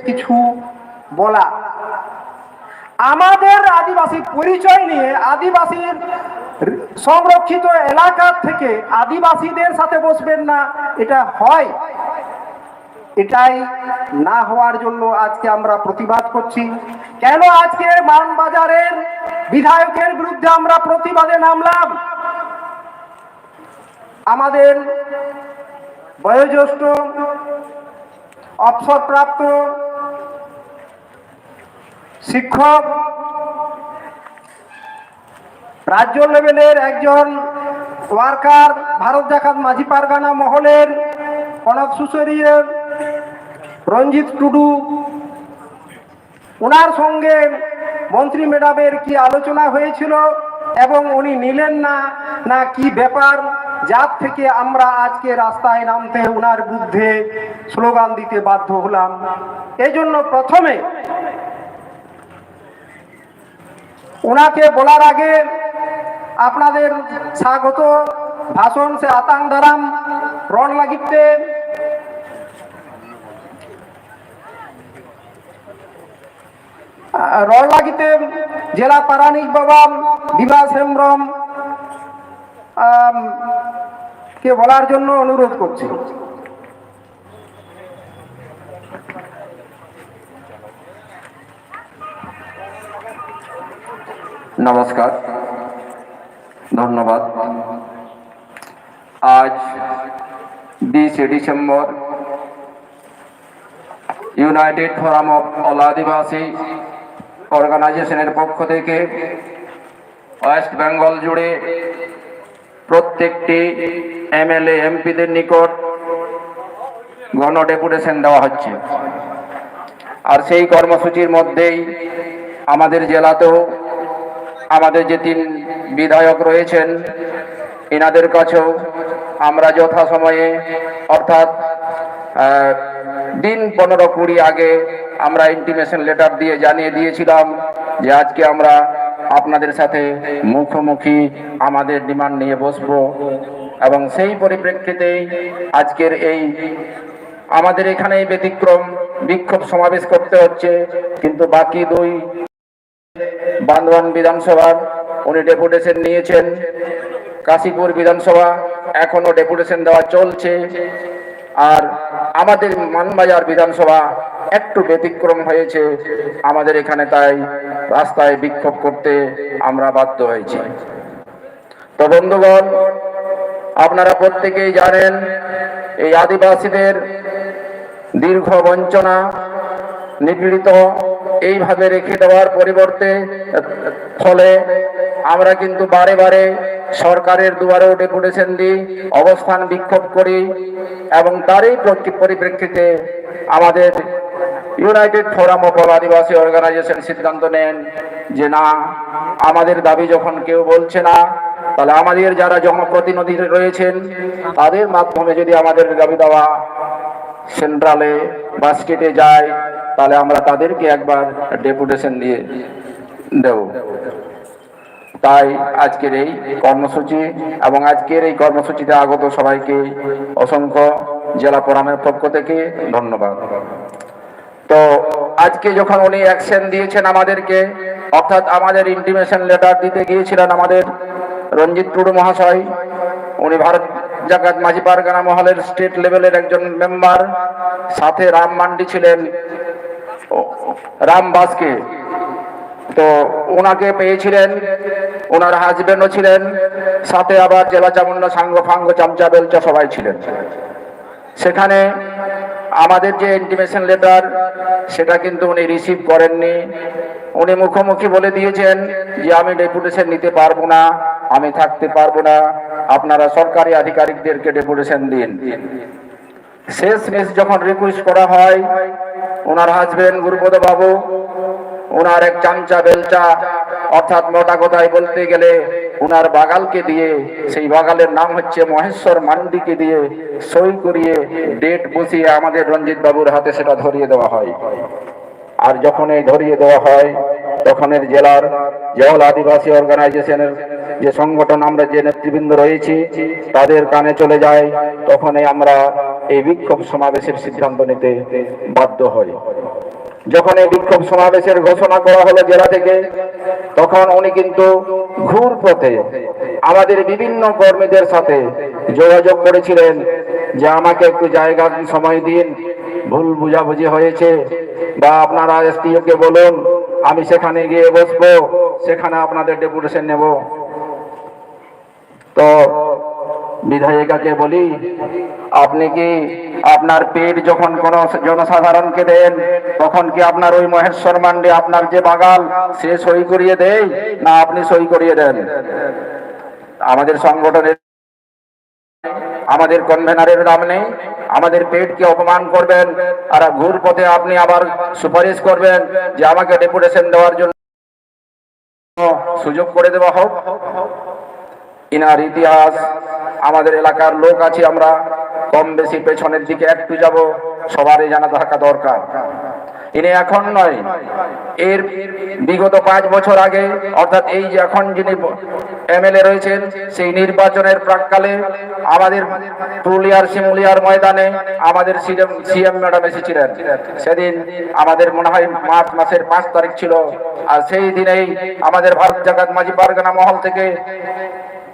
কিছু বলা, আমাদের আদিবাসী পরিচয় নিয়ে আদিবাসীর সংরক্ষিত এলাকা থেকে আদিবাসীদের সাথে বসবেন না, এটা হয়? এটাই না হওয়ার জন্য আজকে আমরা প্রতিবাদ করছি। কেন আজকে মানবাজারের বিধায়কের বিরুদ্ধে আমরা প্রতিবাদে নামলাম? আমাদের বয়োজ্যেষ্ঠ অবসরপ্রাপ্ত শিক্ষক, রাজ্য লেভেলের একজন ওয়ার্কার, ভারত জাকাত মাঝি পারগানা মহলের কনক সুশরীর রঞ্জিত টুডু, ওনার সঙ্গে মন্ত্রী ম্যাডামের কি আলোচনা হয়েছিল এবং উনি নিলেন না, না কি ব্যাপার, যার থেকে আমরা আজকে রাস্তায় নামতে ওনার বিরুদ্ধে স্লোগান দিতে বাধ্য হলাম। এই জন্য প্রথমে ওনাকে বলার আগে আপনাদের স্বাগত ভাষণ সে আতাং দারাম রণ লাগিতে জেলা পারানিক বাবা বিভাস হেমব্রম কে বলার জন্য অনুরোধ করছি। নমস্কার, ধন্যবাদ। আজ 20 ডিসেম্বর united forum of all Adivasi অর্গানাইজেশনের পক্ষ থেকে ওয়েস্ট বেঙ্গল জুড়ে প্রত্যেকটি এমএলএ এমপিদের নিকট গণ ডেপুটেশন দেওয়া হচ্ছে। আর সেই কর্মসূচির মধ্যেই আমাদের জেলাতেও আমাদের যে 3 বিধায়ক রয়েছেন এনাদের কাছেও আমরা যথাসময়ে অর্থাৎ দিন 15-20 আগে আমরা ইন্টিমেশন লেটার দিয়ে জানিয়ে দিয়েছিলাম যে আজকে আমরা আপনাদের সাথে মুখোমুখি আমাদের ডিমান্ড নিয়ে বসবো, এবং সেই পরিপ্রেক্ষিতেই আজকের এই আমাদের এখানে ব্যতিক্রম বিক্ষোভ সমাবেশ করতে হচ্ছে। কিন্তু বাকি 2 বান্দওয়ান বিধানসভার উনি ডেপুটেশন নিয়েছেন, কাশীপুর বিধানসভা এখনো ডেপুটেশন দেওয়া চলছে, আর আমাদের মানবাজার বিধানসভা একটু ব্যতিক্রম হয়েছে আমাদের এখানে, তাই রাস্তায় বিক্ষোভ করতে আমরা বাধ্য হয়েছি। তো বন্ধুগণ, আপনারা প্রত্যেকেই জানেন এই আদিবাসীদের দীর্ঘ বঞ্চনা, নিপীড়িত এইভাবে রেখে দেওয়ার পরিবর্তে ফলে আমরা কিন্তু বারে বারে সরকারের দুয়ারেও ডেপুটেশন দিই, অবস্থান বিক্ষোভ করি, এবং তারই পরিপ্রেক্ষিতে আমাদের united forum of all Adivasi organization সিদ্ধান্ত নেন যে না, আমাদের দাবি যখন কেউ বলছে না, তাহলে আমাদের যারা জনপ্রতিনিধি রয়েছেন তাদের মাধ্যমে যদি আমাদের দাবি দেওয়া সেন্ট্রালে বা স্টেটে যায়, তাহলে আমরা তাদেরকে একবার ডেপুটেশন দিয়ে দেব। তাই আজকের এই কর্মসূচি, এবং আজকের এই কর্মসূচিতে আগত সবাইকে অসংখ্য জেলা ফোরামের পক্ষ থেকে ধন্যবাদ। তো আজকে যখন উনি অ্যাকশন দিয়েছেন আমাদেরকে, অর্থাৎ আমাদের ইন্টিমেশন লেটার দিতে গিয়েছিলেন আমাদের রঞ্জিত টুডু মহাশয়, উনি ভারত জাকাত মাঝি পারগানা মহলের স্টেট লেভেলের একজন মেম্বার, সাথে রাম মান্ডি ছিলেন, রাম বাসকে, তো ওনাকে পেয়েছিলেন, ওনার হাজবেন্ডও ছিলেন, সাথে আবার জেলা চামুন্ডা সাঙ্গ ফাঙ্গ চামচা বেলচা সবাই ছিলেন। সেখানে আমাদের যে ইন্টিমেশন লেটার সেটা কিন্তু উনি রিসিভ করেননি। উনি মুখোমুখি বলে দিয়েছেন যে আমি ডেপুটেশন নিতে পারবো না, আমি থাকতে পারবো না, আপনারা সরকারি আধিকারিকদেরকে ডেপুটেশন দিন। শেষমেশ যখন রিকোয়েস্ট করা হয়, ওনার হাজবেন্ড গুরুপদ বাবু ওনার এক চামচা বেলচা, অর্থাৎ মোটা কথায় বলতে গেলে ওনার বাগালকে দিয়ে, সেই বাগালের নাম হচ্ছে মহেশ্বর মান্ডিকে দিয়ে সই করিয়ে ডেট বসিয়ে আমাদের রঞ্জিত বাবুর হাতে সেটা ধরিয়ে দেওয়া হয়। আর যখন এই ধরিয়ে দেওয়া হয়, তখন এর জেলার জেলা আদিবাসী অর্গানাইজেশনের যে সংগঠন আমরা যে নেতৃবৃন্দ রয়েছি তাদের কানে চলে যায়। তখনই আমরা এই বিক্ষোভ সমাবেশের সিদ্ধান্ত নিতে বাধ্য হয়। যখন এই বিক্ষোভ সমাবেশের ঘোষণা করা হলো জেলা থেকে, তখন উনি কিন্তু ঘুর পথে আমাদের বিভিন্ন কর্মীদের সাথে যোগাযোগ করেছিলেন যে আমাকে একটু জায়গা সময় দিন, ভুল বুঝাবুঝি হয়েছে, বা আপনারা এসটিও কে বলুন আমি সেখানে গিয়ে বসবো, সেখানে আপনাদের ডেপুটেশন নেব। তো বিধায়িকাকে বলি, আপনি কি আপনার পেট যখন কোন জনসাধারণকে দেন, তখন কি আপনার ওই মহেশ্বর মান্ডি আপনার যে বাগাল সে সই করিয়ে দেয়, না আপনি সই করিয়ে দেন? আমাদের সংগঠনের, আমাদের কনভেনারের নাম নেই, আমাদের পেটকে অপমান করবেন আর ঘুর পথে আপনি আবার সুপারিশ করবেন যে আমাকে ডেপুটেশন দেওয়ার জন্য সুযোগ করে দেওয়া হোক। ইনার ইতিহাস, আমাদের এলাকার লোক আছি আমরা, কম বেশি পেছনের দিকে একটু যাব, সবারই জানা থাকা দরকার। ইনি এখন নয়, এর বিগত 5 বছর আগে, অর্থাৎ এই যে এখন যিনি এমএলএ রয়েছেন, সেই নির্বাচনের প্রাককালে আমাদের পুরুলিয়ার শিমুলিয়ার ময়দানে আমাদের সিএম ম্যাডাম এসেছিলেন। সেদিন আমাদের মনে হয় মার্চ মাসের 5 তারিখ ছিল, আর সেই দিনেই আমাদের ভারত জাকাত মাঝি পারগানা মহল থেকে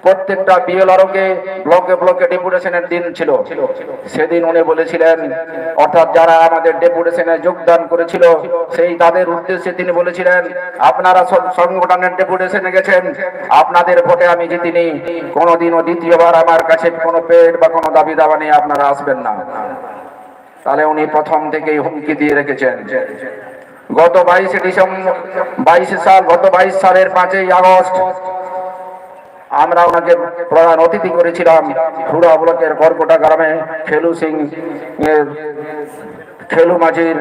প্রত্যেকটা বিএলআরওকে ব্লকে ব্লকে ডেপুটেশনের দিন ছিল। সেদিন উনি বলেছিলেন, অর্থাৎ যারা আমাদের ডেপুটেশনে যোগদান করেছিল সেই তাদের উদ্দেশ্যে তিনি বলেছিলেন, আপনারা সব সংগঠনের ডেপুটেশনে গেছেন, আপনাদের ভোটে আমি জিতিনি, কোনোদিনও দ্বিতীয়বার আমার কাছে কোনো পেড বা কোনো দাবি দাবা নিয়ে আপনারা আসবেন না। তাহলে উনি প্রথম থেকেই হুমকি দিয়ে রেখেছেন। গত 22 ডিসেম্বর 22 সালের 5ই আগস্ট আমরা ওনাকে প্রধান অতিথি করেছিলাম হুড়া ব্লকের করকোটা গ্রামে খেলু সিং খেলু মাঝির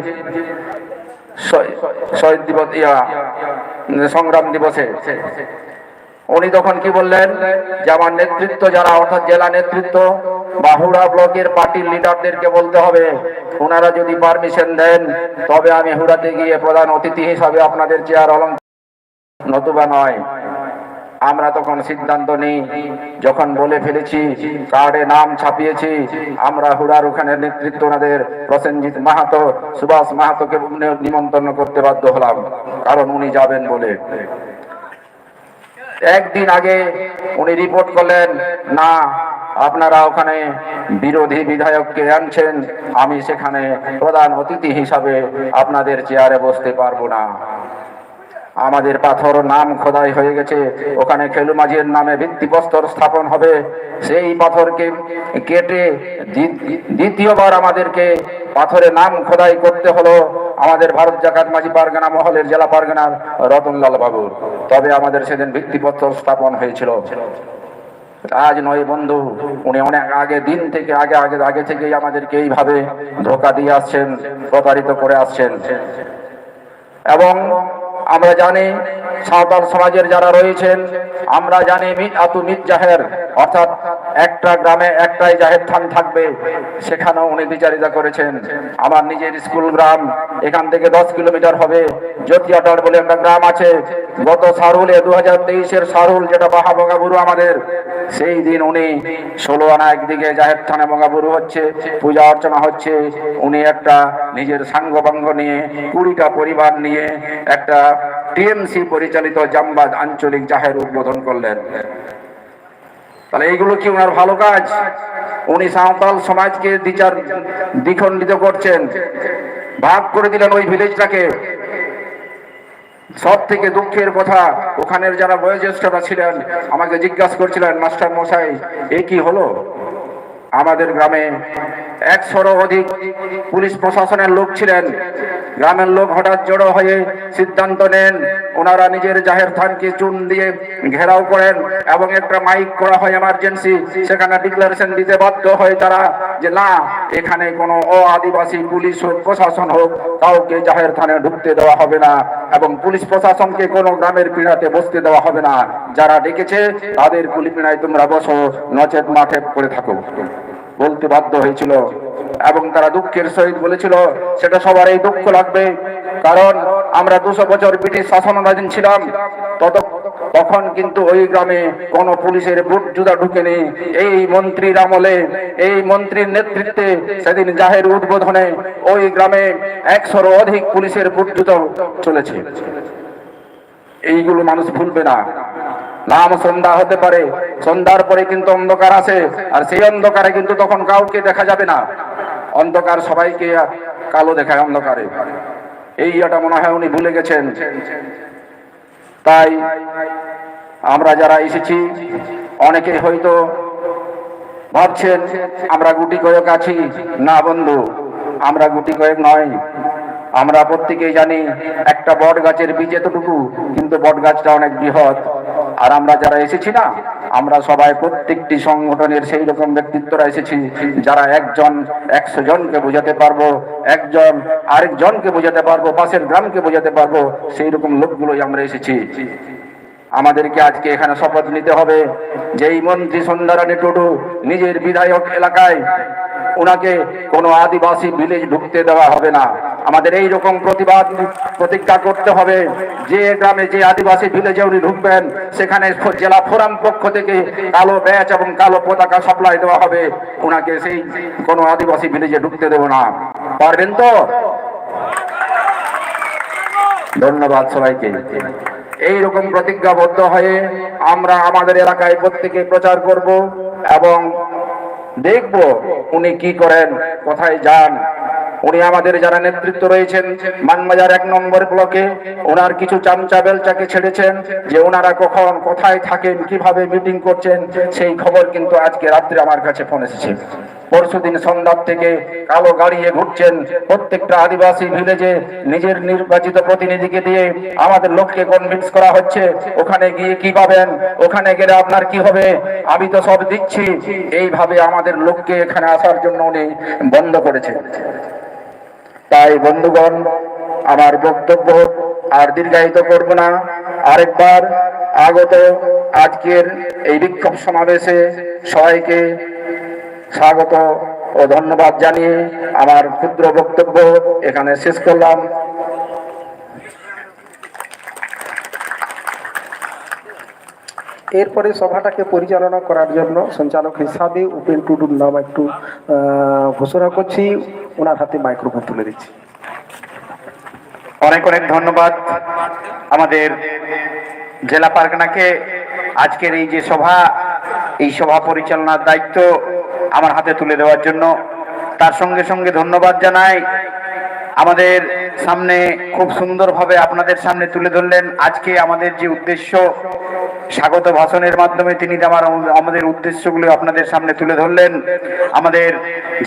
শহীদ দিবস সংগ্রাম দিবসে। উনি তখন কি বললেন যে আমার নেতৃত্ব যারা, অর্থাৎ জেলা নেতৃত্ব বা হুড়া ব্লকের পার্টির লিডারদেরকে বলতে হবে, ওনারা যদি পারমিশন দেন তবে আমি হুড়াতে গিয়ে প্রধান অতিথি হিসাবে আপনাদের চেয়ার অলঙ্কার, নতুবা নয়। আমরা তখন সিদ্ধান্ত নিই, যখন বলে ফেলেছি, কার্ডে নাম ছাপিয়েছি, আমরা হুড়ার ওখানে নেতৃত্ব ওনাদের প্রসেনজিৎ মাহাতো, সুভাষ মাহাতোকে নিমন্ত্রণ করতে বাধ্য হলাম, কারণ উনি যাবেন বলে। একদিন আগে উনি রিপোর্ট করলেন, না আপনারা ওখানে বিরোধী বিধায়ককে আনছেন, আমি সেখানে প্রধান অতিথি হিসাবে আপনাদের চেয়ারে বসতে পারবো না। আমাদের পাথর নাম খোদাই হয়ে গেছে, ওখানে খেলু মাঝির নামে ভিত্তিপ্রস্তর স্থাপন হবে, সেই পাথরকে কেটে দ্বিতীয়বার আমাদেরকে পাথরে নাম খোদাই করতে হলো আমাদের ভারত জাকাত মাঝি পারগানা মহলের জেলা পারগানার রতনলাল বাবুর। তবে আমাদের সেদিন ভিত্তিপ্রস্তর স্থাপন হয়েছিল। আজ নয় বন্ধু, উনি অনেক আগে দিন থেকে আগে থেকেই আমাদেরকে এইভাবে ধোঁকা দিয়ে আসছেন, প্রতারিত করে আসছেন। এবং আমরা জানি সাঁওতাল সমাজের যারা রয়েছেন, আমরা জানি মিত জাহের, অর্থাৎ একটা গ্রামে একটাই জাহের থান থাকবে, সেখানেও উনি বিচারিতা করেছেন। আমার নিজের স্কুল গ্রাম, এখান থেকে 10 কিলোমিটার হবে, জ্যোতিয়াটার বলে একটা গ্রাম আছে। গত সারুলে 2023-এর সারুল, যেটা মহাবঙ্গাবুরু আমাদের, সেই দিন উনি 16 আনা একদিকে জাহের থানে মঙ্গাবুরু হচ্ছে, পূজা অর্চনা হচ্ছে, উনি একটা নিজের সাঙ্গভঙ্গ নিয়ে 20টা পরিবার নিয়ে একটা টিএমসি পরিচালিত জামবাদ আঞ্চলিক জাহের উদ্বোধন করলেন। তাহলে এইগুলো কি ওনার ভালো কাজ? উনি সাঁওতাল সমাজকে দ্বিখণ্ডিত করছেন, ভাগ করে দিলেন ওই ভিলেজটাকে। সব থেকে দুঃখের কথা, ওখানের যারা বয়োজ্যেষ্ঠরা ছিলেন আমাকে জিজ্ঞাসা করছিলেন, মাস্টার মশাই এ কি হলো? আমাদের গ্রামে 100-এরও অধিক পুলিশ প্রশাসনের লোক ছিলেন। গ্রামের লোক হঠাৎ জড়ো হয়ে সিদ্ধান্ত নেন, ওনারা নিজের জাহের থানকে চুন দিয়ে ঘেরাও করেন এবং একটা মাইক করা হয় এমার্জেন্সি, সেখানে ডিক্লারেশন দিতে বাধ্য হয় তারা যে না, এখানে কোনো আদিবাসী পুলিশ হোক প্রশাসন হোক কাউকে জাহের থানে ঢুকতে দেওয়া হবে না, এবং পুলিশ প্রশাসনকে কোনো গ্রামের পীড়াতে বসতে দেওয়া হবে না। যারা ডেকেছে তাদের কুলিপিনায় তোমরা বসো, নচেত মাঠে পড়ে থাকো বলতে বাধ্য হয়েছিল। এবং তারা দুঃখের সহিত বলেছিল, সেটা সবারই দুঃখ লাগবে, কারণ আমরা 200 বছর ব্রিটিশ শাসনাধীন ছিলাম, তখন কিন্তু ওই গ্রামে কোনো পুলিশের বুট জুতা ঢুকেনি। এই মন্ত্রীর আমলে, এই মন্ত্রীর নেতৃত্বে সেদিন জাহের উদ্বোধনে ওই গ্রামে 100-র অধিক পুলিশের বুট জুতা চলেছে। এইগুলো মানুষ ভুলবে না। নাম সন্ধ্যা হতে পারে, সন্ধ্যার পরে কিন্তু অন্ধকার আসে, আর সেই অন্ধকারে কিন্তু তখন কাউকে দেখা যাবে না। অন্ধকার সবাইকে কালো দেখায় অন্ধকারে। এইটা মনে হয় উনি ভুলে গেছেন। তাই আমরা যারা এসেছি অনেকে হয়তো ভাবছেন আমরা গুটি কয়েক আছি। না বন্ধু, আমরা গুটি কয়েক নয়। আমরা প্রত্যেকেই জানি একটা বট গাছের বীজ এতটুকু, কিন্তু বট গাছটা অনেক বৃহৎ। আর আমরা যারা এসেছি না, আমরা সবাই প্রত্যেকটি সংগঠনের সেই রকম ব্যক্তিত্বরা এসেছি যারা একজন 100 জনকে বোঝাতে পারবো, একজন আরেকজনকে বোঝাতে পারবো, পাশের গ্রামকে বোঝাতে পারবো। সেই রকম লোকগুলোই আমরা এসেছি। আমাদেরকে আজকে এখানে শপথ নিতে হবে যে এই মন্ত্রী সন্ধ্যারানী টুডু নিজের বিধায়ক এলাকায় ওনাকে কোনো আদিবাসী ভিলেজ ঢুকতে দেওয়া হবে না। আমাদের এই রকম প্রতিজ্ঞা করতে হবে যে গ্রামে যে আদিবাসী ভিলেজে উনি ঢুকবেন সেখানে জেলা ফোরাম পক্ষ থেকে কালো ব্যাচ এবং কালো পতাকা সাপ্লাই দেওয়া হবে। ওনাকে সেই কোনো আদিবাসী ভিলেজে ঢুকতে দেব না। পারবেন তো? ধন্যবাদ সবাইকে। এইরকম প্রতিজ্ঞাবদ্ধ হয়ে আমরা আমাদের এলাকায় প্রত্যেকে প্রচার করব এবং দেখব উনি কি করেন, কোথায় যান। উনি আমাদের যারা নেতৃত্ব রয়েছেন মানবাজার 1 নম্বর ব্লকে, ওনার কিছু চামচা বেলচাকে ছেড়েছেন যে ওনারা কখন কোথায় থাকেন, কিভাবে মিটিং করছেন, সেই খবর কিন্তু আজকে রাত্রে আমার কাছে ফোন এসেছে। পরশুদিন সন্ধ্যার থেকে কালো গাড়িয়ে ঘুরছেন প্রত্যেকটা আদিবাসী ভিলেজে, নিজের নির্বাচিত প্রতিনিধিকে দিয়ে আমাদের লোককে কনভিন্স করা হচ্ছে ওখানে গিয়ে কি পাবেন, ওখানে গেলে আপনার কি হবে, আমি তো সব দিচ্ছি। এইভাবে আমাদের লোককে এখানে আসার জন্য উনি বন্ধ করেছেন। তাই বন্ধুগণ, আমার বক্তব্য আর দীর্ঘায়িত করব না। আরেকবার আগত আজকের এই বিক্ষোভ সমাবেশে সবাইকে স্বাগত ও ধন্যবাদ জানিয়ে আমার ক্ষুদ্র বক্তব্য এখানে শেষ করলাম। এরপরে সভাটাকে পরিচালনা করার জন্য সঞ্চালক হিসাবে উপেন টুডুর নাম একটু ঘোষণা করছি। ওনার হাতে মাইক্রোফোন তুলে দিচ্ছি। অনেক অনেক ধন্যবাদ আমাদের জেলা পারগানাকে আজকের এই যে সভা, এই সভা পরিচালনার দায়িত্ব আমার হাতে তুলে দেওয়ার জন্য। তার সঙ্গে সঙ্গে ধন্যবাদ জানাই আমাদের সামনে খুব সুন্দরভাবে আপনাদের সামনে তুলে ধরলেন আজকে আমাদের যে উদ্দেশ্য। স্বাগত ভাষণের মাধ্যমে তিনি আমাদের উদ্দেশ্যগুলো আপনাদের সামনে তুলে ধরলেন আমাদের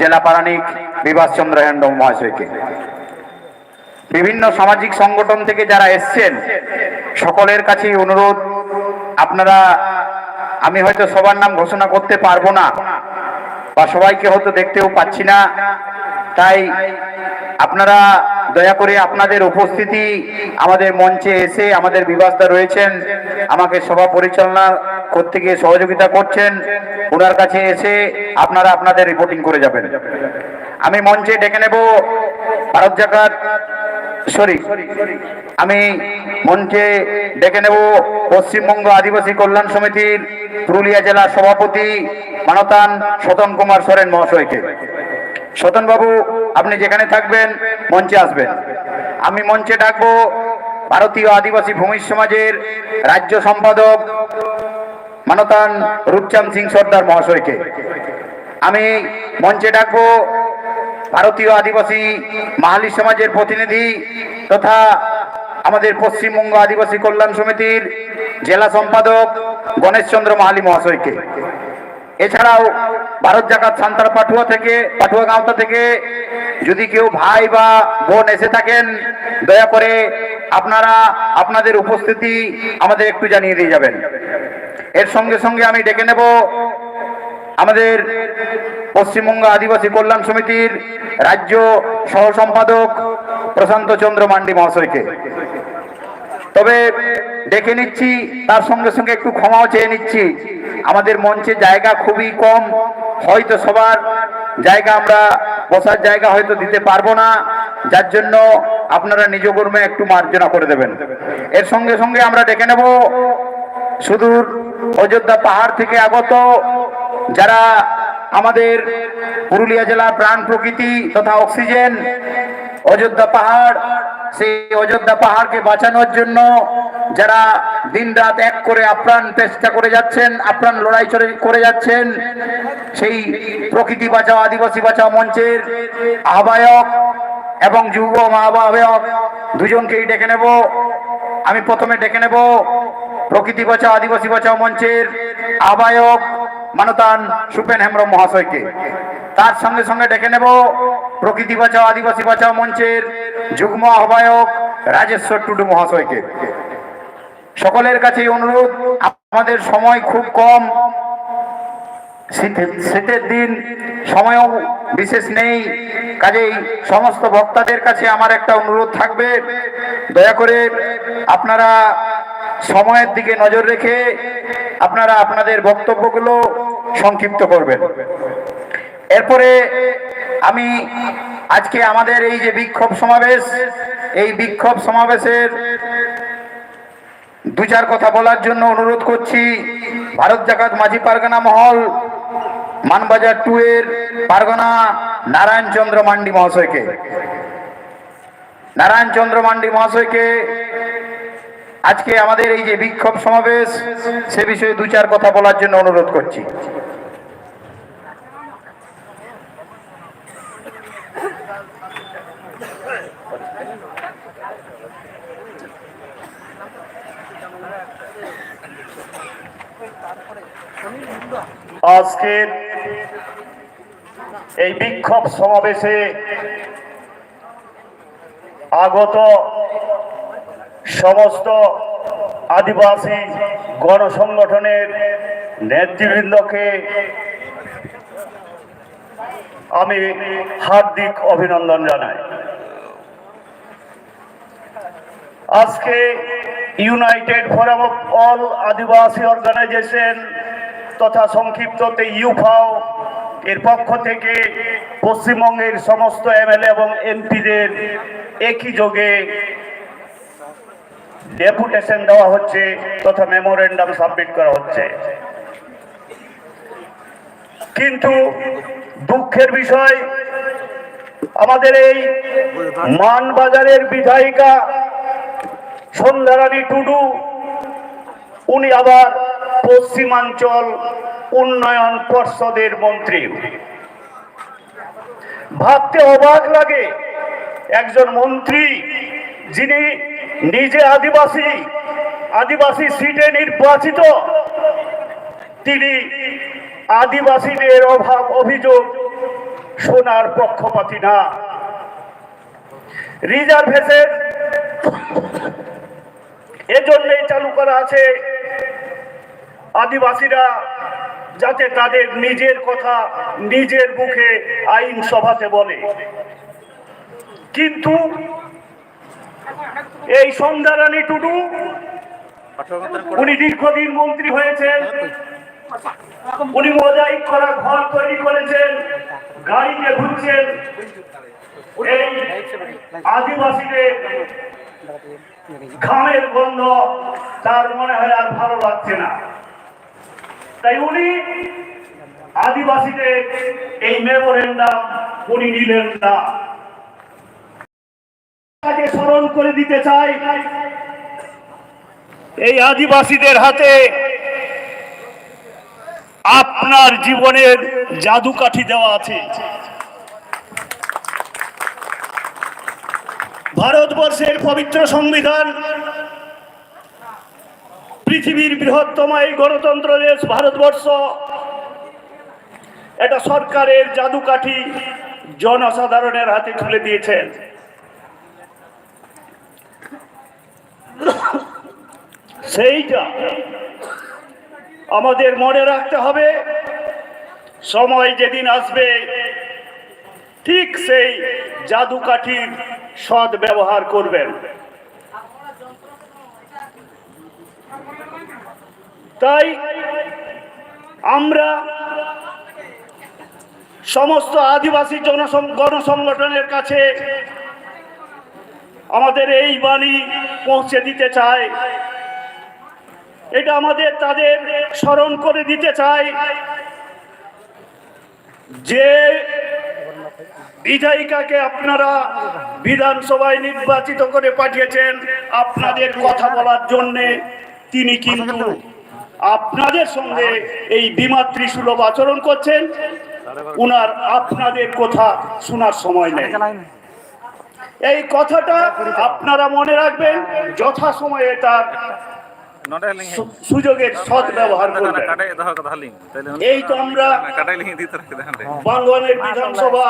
জেলা পারানিক বিভাস চন্দ্র হেন্ডম মহাশয়কে। বিভিন্ন সামাজিক সংগঠন থেকে যারা এসছেন সকলের কাছে অনুরোধ, আপনারা, আমি হয়তো সবার নাম ঘোষণা করতে পারবো না বা সবাইকে হয়তো দেখতেও পাচ্ছি না, তাই আপনারা দয়া করে আপনাদের উপস্থিতি আমাদের মঞ্চে এসে, আমাদের বিভাসদা রয়েছেন আমাকে সভা পরিচালনা করতে গিয়ে সহযোগিতা করছেন, ওনার কাছে এসে আপনারা আপনাদের রিপোর্টিং করে যাবেন। আমি মঞ্চে ডেকে নেব ভারত জাকাত আমি মঞ্চে ডেকে নেব পশ্চিমবঙ্গ আদিবাসী কল্যাণ সমিতির পুরুলিয়া জেলার সভাপতি মানতান সতন কুমার সোরেন মহাশয়কে। সতন বাবু, আপনি যেখানে থাকবেন মঞ্চে আসবেন। আমি মঞ্চে ডাকবো ভারতীয় আদিবাসী ভূমি সমাজের রাজ্য সম্পাদক মানতান রূপচাঁদ সিং সর্দার মহাশয়কে। আমি মঞ্চে ডাকবো ভারতীয় আদিবাসী মাহালি সমাজের প্রতিনিধি তথা আমাদের পশ্চিমবঙ্গ আদিবাসী কল্যাণ সমিতির জেলা সম্পাদক গণেশ চন্দ্র মাহালি মহাশয়কে। এছাড়াও ভারত জাকাত সান্তাল পাটুয়া গাঁওতা থেকে যদি কেউ ভাই বা বোন এসে থাকেন দয়া করে আপনারা আপনাদের উপস্থিতি আমাদের একটু জানিয়ে দিয়ে যাবেন। এর সঙ্গে সঙ্গে আমি ডেকে নেব আমাদের পশ্চিমবঙ্গ আদিবাসী কল্যাণ সমিতির রাজ্য সহ সম্পাদক প্রশান্ত চন্দ্র মান্ডি মহাশয়কে। তবে ডেকে নিচ্ছি, তার সঙ্গে সঙ্গে একটু ক্ষমাও চেয়ে নিচ্ছি, আমাদের মঞ্চে জায়গা খুবই কম, হয়তো সবার জায়গা আমরা বসার জায়গা হয়তো দিতে পারবো না, যার জন্য আপনারা নিজ কর্মে একটু মার্জনা করে দেবেন। এর সঙ্গে সঙ্গে আমরা ডেকে নেব সুদূর অযোধ্যা পাহাড় থেকে আগত যারা আমাদের পুরুলিয়া জেলার প্রাণ প্রকৃতি তথা অক্সিজেন অযোধ্যা পাহাড়, সেই অযোধ্যা পাহাড়কে বাঁচানোর জন্য যারা দিনরাত এক করে আপ্রাণ চেষ্টা করে যাচ্ছেন, আপ্রাণ লড়াই করে যাচ্ছেন, সেই প্রকৃতি বাঁচাও আদিবাসী বাঁচাও মঞ্চের আহ্বায়ক এবং যুব আহ্বায়ক দুজনকেই ডেকে নেব। আমি প্রথমে ডেকে নেব প্রকৃতি বাঁচাও আদিবাসী বাঁচাও মঞ্চের আহ্বায়ক মানতান সুপেন হেমব্রম মহাশয়কে। তার সঙ্গে সঙ্গে ডেকে নেব প্রকৃতি বাঁচাও আদিবাসী বাঁচাও মঞ্চের যুগ্ম আহ্বায়ক রাজেশ্বর টুডু মহাশয়কে। সকলের কাছে অনুরোধ, আমাদের সময় খুব কম, শীতের দিন সময়ও বিশেষ নেই, কাজেই সমস্ত বক্তাদের কাছে আমার একটা অনুরোধ থাকবে, দয়া করে আপনারা সময়ের দিকে নজর রেখে আপনারা আপনাদের বক্তব্যগুলো সংক্ষিপ্ত করবেন। এরপরে আমি আজকে আমাদের এই যে বিক্ষোভ সমাবেশ, এই বিক্ষোভ সমাবেশের দু চার কথা বলার জন্য অনুরোধ করছি ভারত জাকাত মাঝি পারগানা মহল মানবাজার 2 এর পারগনা নারায়ণ চন্দ্র মান্ডি মহাশয়কে। নারায়ণ চন্দ্র মান্ডি মহাশয়কে আজকে আমাদের এই যে বিক্ষোভ সমাবেশ সে বিষয়ে দু চার কথা বলার জন্য অনুরোধ করছি। আজকের এই বিক্ষোভ সমাবেশে আগত সমস্ত আদিবাসী গণসংগঠনের নেতৃবৃন্দকে আমি হার্দিক অভিনন্দন জানাই। আজকে united forum of all Adivasi organization তথা সংক্ষিপ্ততে ইউফাও এর পক্ষ থেকে পশ্চিমবঙ্গের সমস্ত এমএলএ এবং এমপিদের একই যোগে ডেপুটেশন দেওয়া হচ্ছে তথা মেমোরেন্ডাম সাবমিট করা হচ্ছে। কিন্তু দুঃখের বিষয়, আমাদের এই মানবাজারের বিধায়িকা সন্ধ্যারানী টুডু, উনি আবার পশ্চিমাঞ্চল উন্নয়ন পর্ষদের মন্ত্রী। ভাবতে অবাক লাগে, একজন মন্ত্রী যিনি নিজে আদিবাসী সিটে নির্বাচিত, তিনি আদিবাসীদের অভাব অভিযোগ শোনার পক্ষপাতী না। রিজার্ভেশন এজন্যই চালু করা আছে, আদিবাসীরা যাতে তাদের নিজের কথা নিজের মুখে আইন সভাতে বলে। কিন্তু এই সন্ধ্যারানী টুডু, উনি দীর্ঘদিন মন্ত্রী হয়েছেন, উনি মোজাইক করা ঘর তৈরি করেছেন, গাড়িতে ঘুরছেন, এই আদিবাসীদের ঘামের গন্ধ তার মনে হয় আর ভালো লাগছে না, তাই উনি আদিবাসীদের এই মেমোরেন্ডাম উনি নিলেন না। তাকে স্মরণ করে দিতে চাই, এই আদিবাসীদের হাতে আপনার জীবনের জাদুকাঠি দেওয়া আছে। ভারতবর্ষের পবিত্র সংবিধান, পৃথিবীর বৃহত্তম এই গণতন্ত্র দেশ ভারতবর্ষ, এটা সরকারের জাদুকাঠি জনসাধারণের হাতে তুলে দিয়েছেন। সেইটা আমাদের মনে রাখতে হবে, সময় যেদিন আসবে ঠিক সেই জাদুকাঠির সৎ ব্যবহার করবেন। তাই আমরা সমস্ত আদিবাসী গণসংগঠনের কাছে আমাদের এই বাণী পৌঁছে দিতে চাই, এটা আমাদের তাদের স্মরণ করে দিতে চাই যে বিধায়িকাকে আপনারা বিধানসভায় নির্বাচিত করে পাঠিয়েছেন আপনাদের কথা বলার জন্যে। তিনি কিন্তু আপনাদের সঙ্গে এই বিমাতৃসুলভ আচরণ করছেন। উনার আপনাদের কথা শোনার সময় নেই। এই কথাটা আপনারা মনে রাখবেন, যথাসময়ে তার সুযোগের সৎ ব্যবহার করবেন। এই তো আমরা বাংলাদেশ বিধানসভা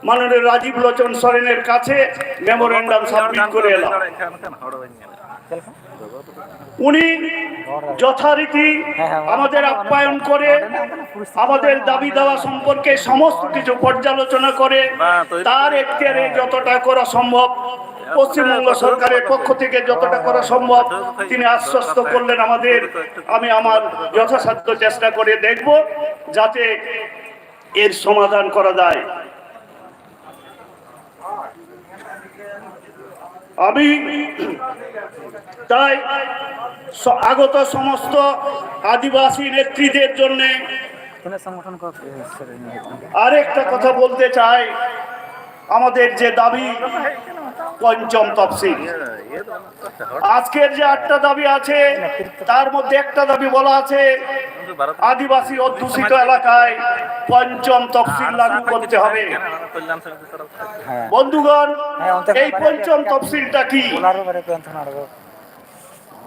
মাননীয় রাজীব লোচন সরেনের কাছে মেমোরেন্ডাম সাবমিট করে এলাম। উনি যথারীতি আমাদের আপ্যায়ন করে আমাদের দাবি দাওয়া সম্পর্কে সমস্ত কিছু পর্যালোচনা করে তার এখতিয়ারে যতটা করা সম্ভব, পশ্চিমবঙ্গ সরকারের পক্ষ থেকে যতটা করা সম্ভব তিনি আশ্বস্ত করলেন আমাদের। আমি আমার যথাসাধ্য চেষ্টা করে দেখব যাতে এর সমাধান করা যায়। আমি তাই আগত সমস্ত আদিবাসী নেতৃত্বের জন্য আরেকটা কথা বলতে চাই। আমাদের যে দাবি পঞ্চম তফসিল, আজকের যে 8টা দাবি আছে তার মধ্যে একটা দাবি বলা আছে আদিবাসী অধ্যুষিত এলাকায় পঞ্চম তফসিল লাগু করতে হবে। বন্ধুগণ, এই পঞ্চম তফসিলটা কি?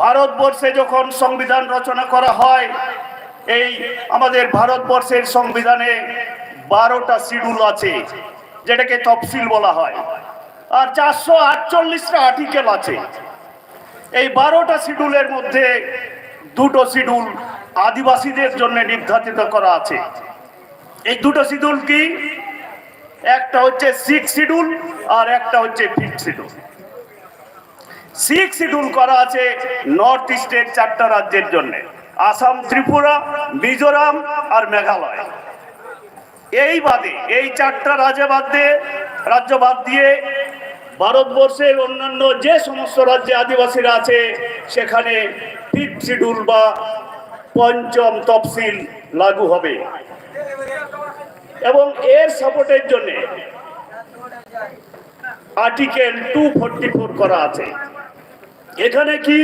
ভারতবর্ষে যখন সংবিধান রচনা করা হয়, এই আমাদের ভারতবর্ষের সংবিধানে 12টা শিডিউল আছে যেটাকে তফসিল বলা হয়, আর 448টা আর্টিকেল আছে। এই 12টা শিডিউলের মধ্যে 2টো শিডিউল আদিবাসীদের জন্য নির্ধারিত করা আছে। এই 2টো শিডিউল কি? একটা হচ্ছে 6 শিডিউল আর একটা হচ্ছে 5 শিডিউল। 6 শিডিউল করা আছে নর্থ ইস্টের 4টা রাজ্যের জন্য, আসাম, ত্রিপুরা, মিজোরাম আর মেঘালয়। এই বাদে এই 4টা রাজ্য বাদ দিয়ে ভারতবর্ষের অন্যান্য যে সমস্ত রাজ্যে আদিবাসীরা আছে সেখানে 5th শিডিউল বা পঞ্চম তফসিল লাগু হবে। এবং এর সাপোর্টের জন্য আর্টিকেল 244 করা আছে। এখানে কি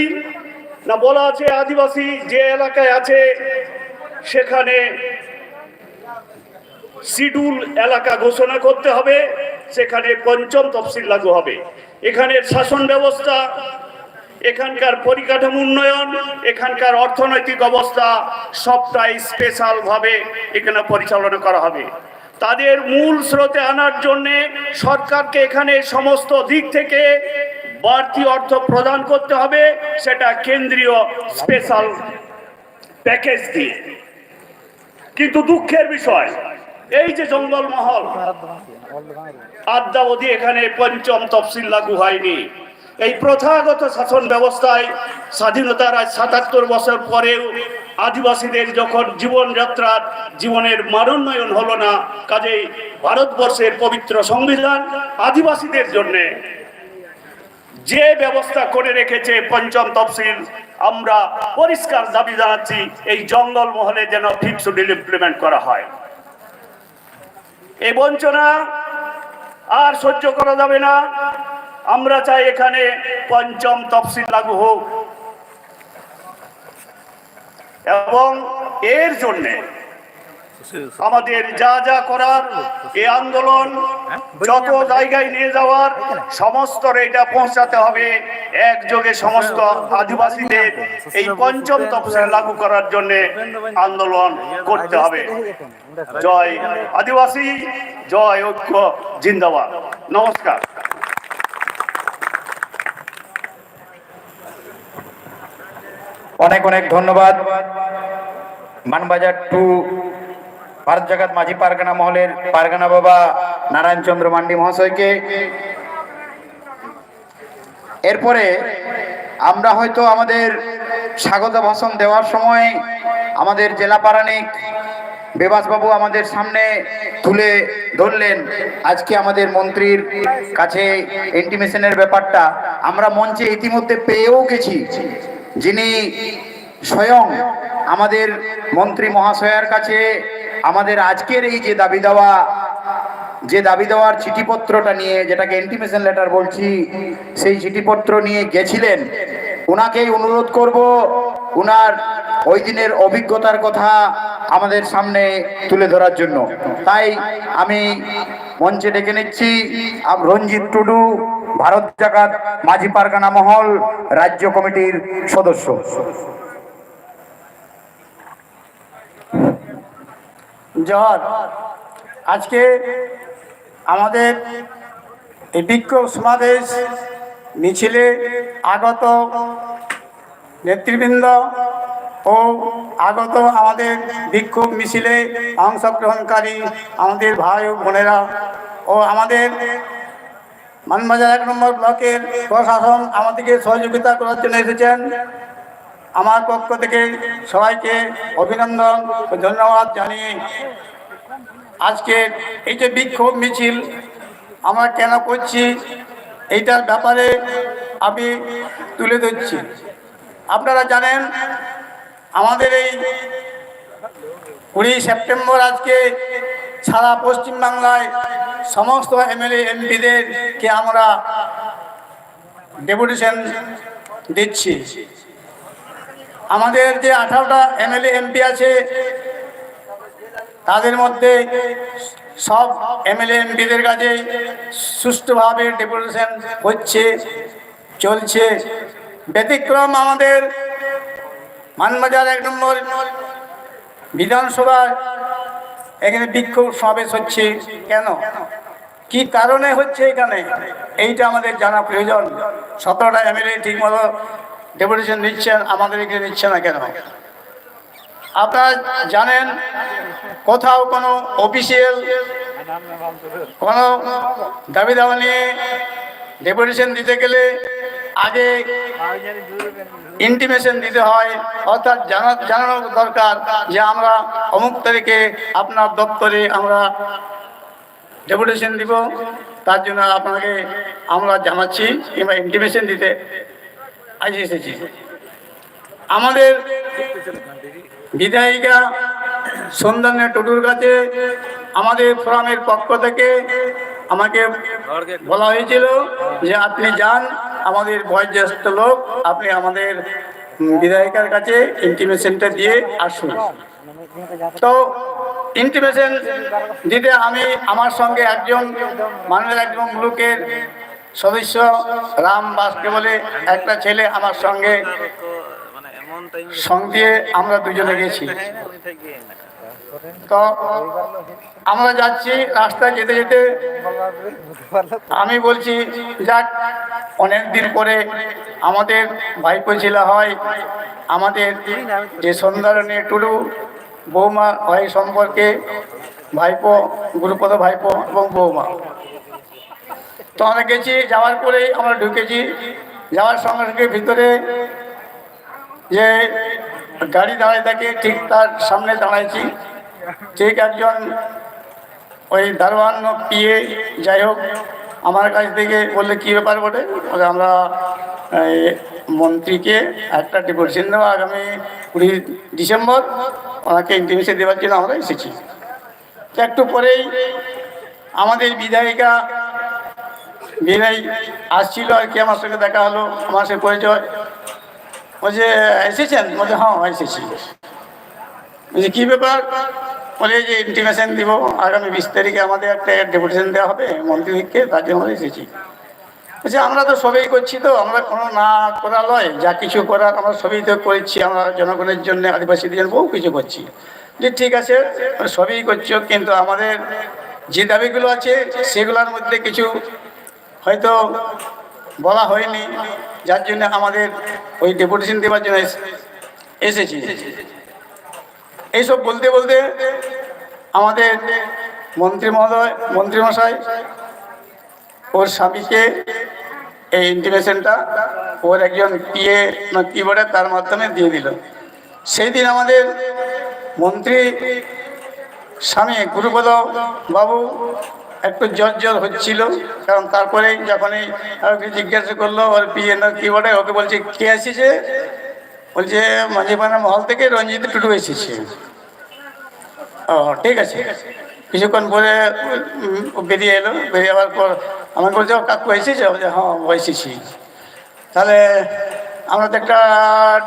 না বলা আছে, আদিবাসী যে এলাকায় আছে সেখানে শিডিউল এলাকা ঘোষণা করতে হবে, সেখানে পঞ্চম তফসিল লাগু হবে। এখানের শাসন ব্যবস্থা, এখানকার পরিকাঠামো উন্নয়ন, এখানকার অর্থনৈতিক অবস্থা সবটাই স্পেশাল ভাবে এখানে পরিচালনা করা হবে। তাদের মূল স্রোতে আনার জন্যে সরকারকে এখানে সমস্ত দিক থেকে বাড়তি অর্থ প্রদান করতে হবে, সেটা কেন্দ্রীয় স্পেশাল প্যাকেজ দিয়ে। কিন্তু দুঃখের বিষয়, এই যে জঙ্গলমহল আদ্যাবধি এখানে পঞ্চম তফসিল লাগু হয়নি। এই প্রথাগত শাসন ব্যবস্থায় স্বাধীনতার আজ 77 বছর পরেও আদিবাসীদের যখন জীবনের মানোন্নয়ন হলো না, কাজেই ভারতবর্ষের পবিত্র সংবিধান আদিবাসীদের জন্য যে ব্যবস্থা করে রেখেছে পঞ্চম তফসিল, আমরা পরিষ্কার দাবি জানাচ্ছি এই জঙ্গলমহলে যেন 5th শিডিউল ইমপ্লিমেন্ট করা হয়। এই বঞ্চনা আর সহ্য করা যাবে না। আমরা চাই এখানে পঞ্চম তফসিল লাগু হোক এবং এর জন্য আমাদের যা যা করার, এই আন্দোলন যত জায়গায় নিয়ে যাওয়ার সমস্ত এটা পৌঁছাতে হবে একযোগে সমস্ত আদিবাসীদের এই পঞ্চম তফসিল লাগু করার জন্য আন্দোলন করতে হবে। জয় আদিবাসী, জয় ঐক্য, জিন্দাবাদ। নমস্কার। অনেক অনেক ধন্যবাদ মানবাজার 2 ভারত জগৎ মাঝি পারগানা মহলের পারগানা বাবা নারায়ণ চন্দ্র মান্ডি মহাশয়কে। এরপরে আমরা হয়তো আমাদের স্বাগত ভাষণ দেওয়ার সময় আমাদের জেলা পারানিক বেবাসবাবু আমাদের সামনে তুলে ধরলেন আজকে আমাদের মন্ত্রীর কাছে ইন্টিমেশনের ব্যাপারটা আমরা মঞ্চে ইতিমধ্যে পেয়েও গেছি, যিনি স্বয়ং আমাদের মন্ত্রী মহাশয়ের কাছে আমাদের আজকের এই যে দাবি দেওয়ার চিঠিপত্রটা নিয়ে, যেটাকে ইন্টিমেশন লেটার বলছি, সেই চিঠিপত্র নিয়ে গেছিলেন, ওনাকেই অনুরোধ করব ওনার ওই দিনের অভিজ্ঞতার কথা আমাদের সামনে তুলে ধরার জন্য। তাই আমি মঞ্চে ডেকে নিচ্ছি রঞ্জিত টুডু, ভারত জাকাত মাঝি পারগানা মহল রাজ্য কমিটির সদস্য। জয়। আজকে আমাদের এই বিক্ষোভ সমাবেশ মিছিলে আগত নেতৃবৃন্দ ও আগত আমাদের বিক্ষোভ মিছিলে অংশগ্রহণকারী আমাদের ভাই ও বোনেরা ও আমাদের মানবাজার 1 নম্বর ব্লকের প্রশাসন আমাদেরকে সহযোগিতা করার জন্য এসেছেন। আমার পক্ষ থেকে সবাইকে অভিনন্দন ও ধন্যবাদ জানিয়ে আজকে এই যে বিক্ষোভ মিছিল আমরা কেন করছি এইটার ব্যাপারে আমি তুলে ধরছি। আপনারা জানেন আমাদের এই 20 সেপ্টেম্বর আজকে সারা পশ্চিমবাংলায় সমস্ত এমএলএ এমপিদেরকে আমরা ডেপুটেশন দিচ্ছি। আমাদের যে 18টা এমএলএ এমপি আছে তাদের মধ্যে সব এমএলএ এমপিদের কাছে সুষ্ঠুভাবে ডেপুটেশন হচ্ছে, চলছে। ব্যতিক্রম আমাদের মানবাজার 1 নম্বর বিধানসভায় এখানে বিক্ষোভ সমাবেশ হচ্ছে। কেন, কি কারণে হচ্ছে এখানে, এইটা আমাদের জানা প্রয়োজন। 17টা এমএলএ ঠিকমতো ডেপুটেশন দিচ্ছেন, আমাদের এখানে দিচ্ছে না কেন? আপনারা জানেন কোথাও কোনো অফিসিয়াল কোনো দাবি দাওয়া নিয়ে ডেপুটেশন দিতে গেলে আগে ইন্টিমেশন দিতে হয়, অর্থাৎ জানানো দরকার যে আমরা অমুক তারিখে আপনার দপ্তরে আমরা ডেপুটেশন দিব, তার জন্য আপনাকে আমরা জানাচ্ছি কিংবা ইন্টিমেশন দিতে আজ এসেছি। আমাদের বিধায়িকা সন্ধানে টুডুর কাছে আমাদের ফোরামের পক্ষ থেকে আমাকে বলা হয়েছিল যে আপনি যান, আমাদের বয়োজ্যেষ্ঠ লোক, আপনি আমাদের বিধায়িকার কাছে ইন্টিমেশনটা দিয়ে আসুন। তো ইন্টিমেশন দিতে আমি আমার সঙ্গে একজন মাননীয় একজন লোকের সদস্য রাম বাসকে বলে একটা ছেলে আমার সঙ্গে দিয়ে আমরা দুজনে গেছি। তো আমরা যাচ্ছি, রাস্তায় যেতে যেতে আমি বলছি যাক অনেক দিন পরে আমাদের ভাইপো ছেলে হয়, আমাদের যে সন্ধ্যারণী টুডু বৌমা ভাই সম্পর্কে ভাইপো, গুরুপদ ভাইপো এবং বৌমা। তো আমরা গেছি, যাওয়ার পরে আমরা ঢুকেছি, যাওয়ার সঙ্গে সঙ্গে ভিতরে যে গাড়ি দাঁড়ায় থাকে ঠিক তার সামনে দাঁড়াইছি, ঠিক একজন ওই দারোয়ান পিয়ে যাই হোক আমার কাছ থেকে বললে কী ব্যাপার বটে, আমরা মন্ত্রীকে একটা ডেপুটেশন দেওয়া আগামী 20 ডিসেম্বর ওনাকে ইন্টিমেশন দেওয়ার জন্য আমরা এসেছি। তো একটু পরেই আমাদের বিধায়িকা আসছিল আর কি, আমার সঙ্গে দেখা হলো, আমার সঙ্গে পরিচয়। বলছে এসেছেন? বলছে হ্যাঁ এসেছি। বলছে কী ব্যাপার? বলে যে ইন্টিমেশন দিব আগামী 20 তারিখে আমাদের একটা ডেপুটেশন দেওয়া হবে মন্ত্রীকে, তার জন্য আমরা এসেছি। বলছে আমরা তো সবই করছি, তো আমরা কোনো না করা নয়, যা কিছু করার আমরা সবই তো করছি, আমরা জনগণের জন্য, আদিবাসীদের জন্য বহু কিছু করছি। যে ঠিক আছে সবই করছো, কিন্তু আমাদের যে দাবিগুলো আছে সেগুলোর মধ্যে কিছু হয়তো বলা হয়নি, যার জন্য আমাদের ওই ডেপুটেশন দেওয়ার জন্য এসেছি। এইসব বলতে বলতে আমাদের মন্ত্রীমশাই ওর স্বামীকে এই ইন্টিমেশনটা ওর একজন পিএ কিবোর্ডে তার মাধ্যমে দিয়ে দিল। সেই দিন আমাদের মন্ত্রী স্বামী গুরুপদ বাবু একটু জ্বর হচ্ছিল, কারণ তারপরে যখনই জিজ্ঞাসা করলো ওর পিএ কিবোর্ডে, ওকে বলছে কে আসিছে, বলছে মাঝিপাড়া মহল থেকে রঞ্জিত টুডু এসেছে। ও ঠিক আছে। কিছুক্ষণ পরে বেরিয়ে এলো, বেরিয়ে যাওয়ার পর আমাকে বলছে কাকু এসেছে? বলছে হ্যাঁ এসেছি। তাহলে আমরা তো একটা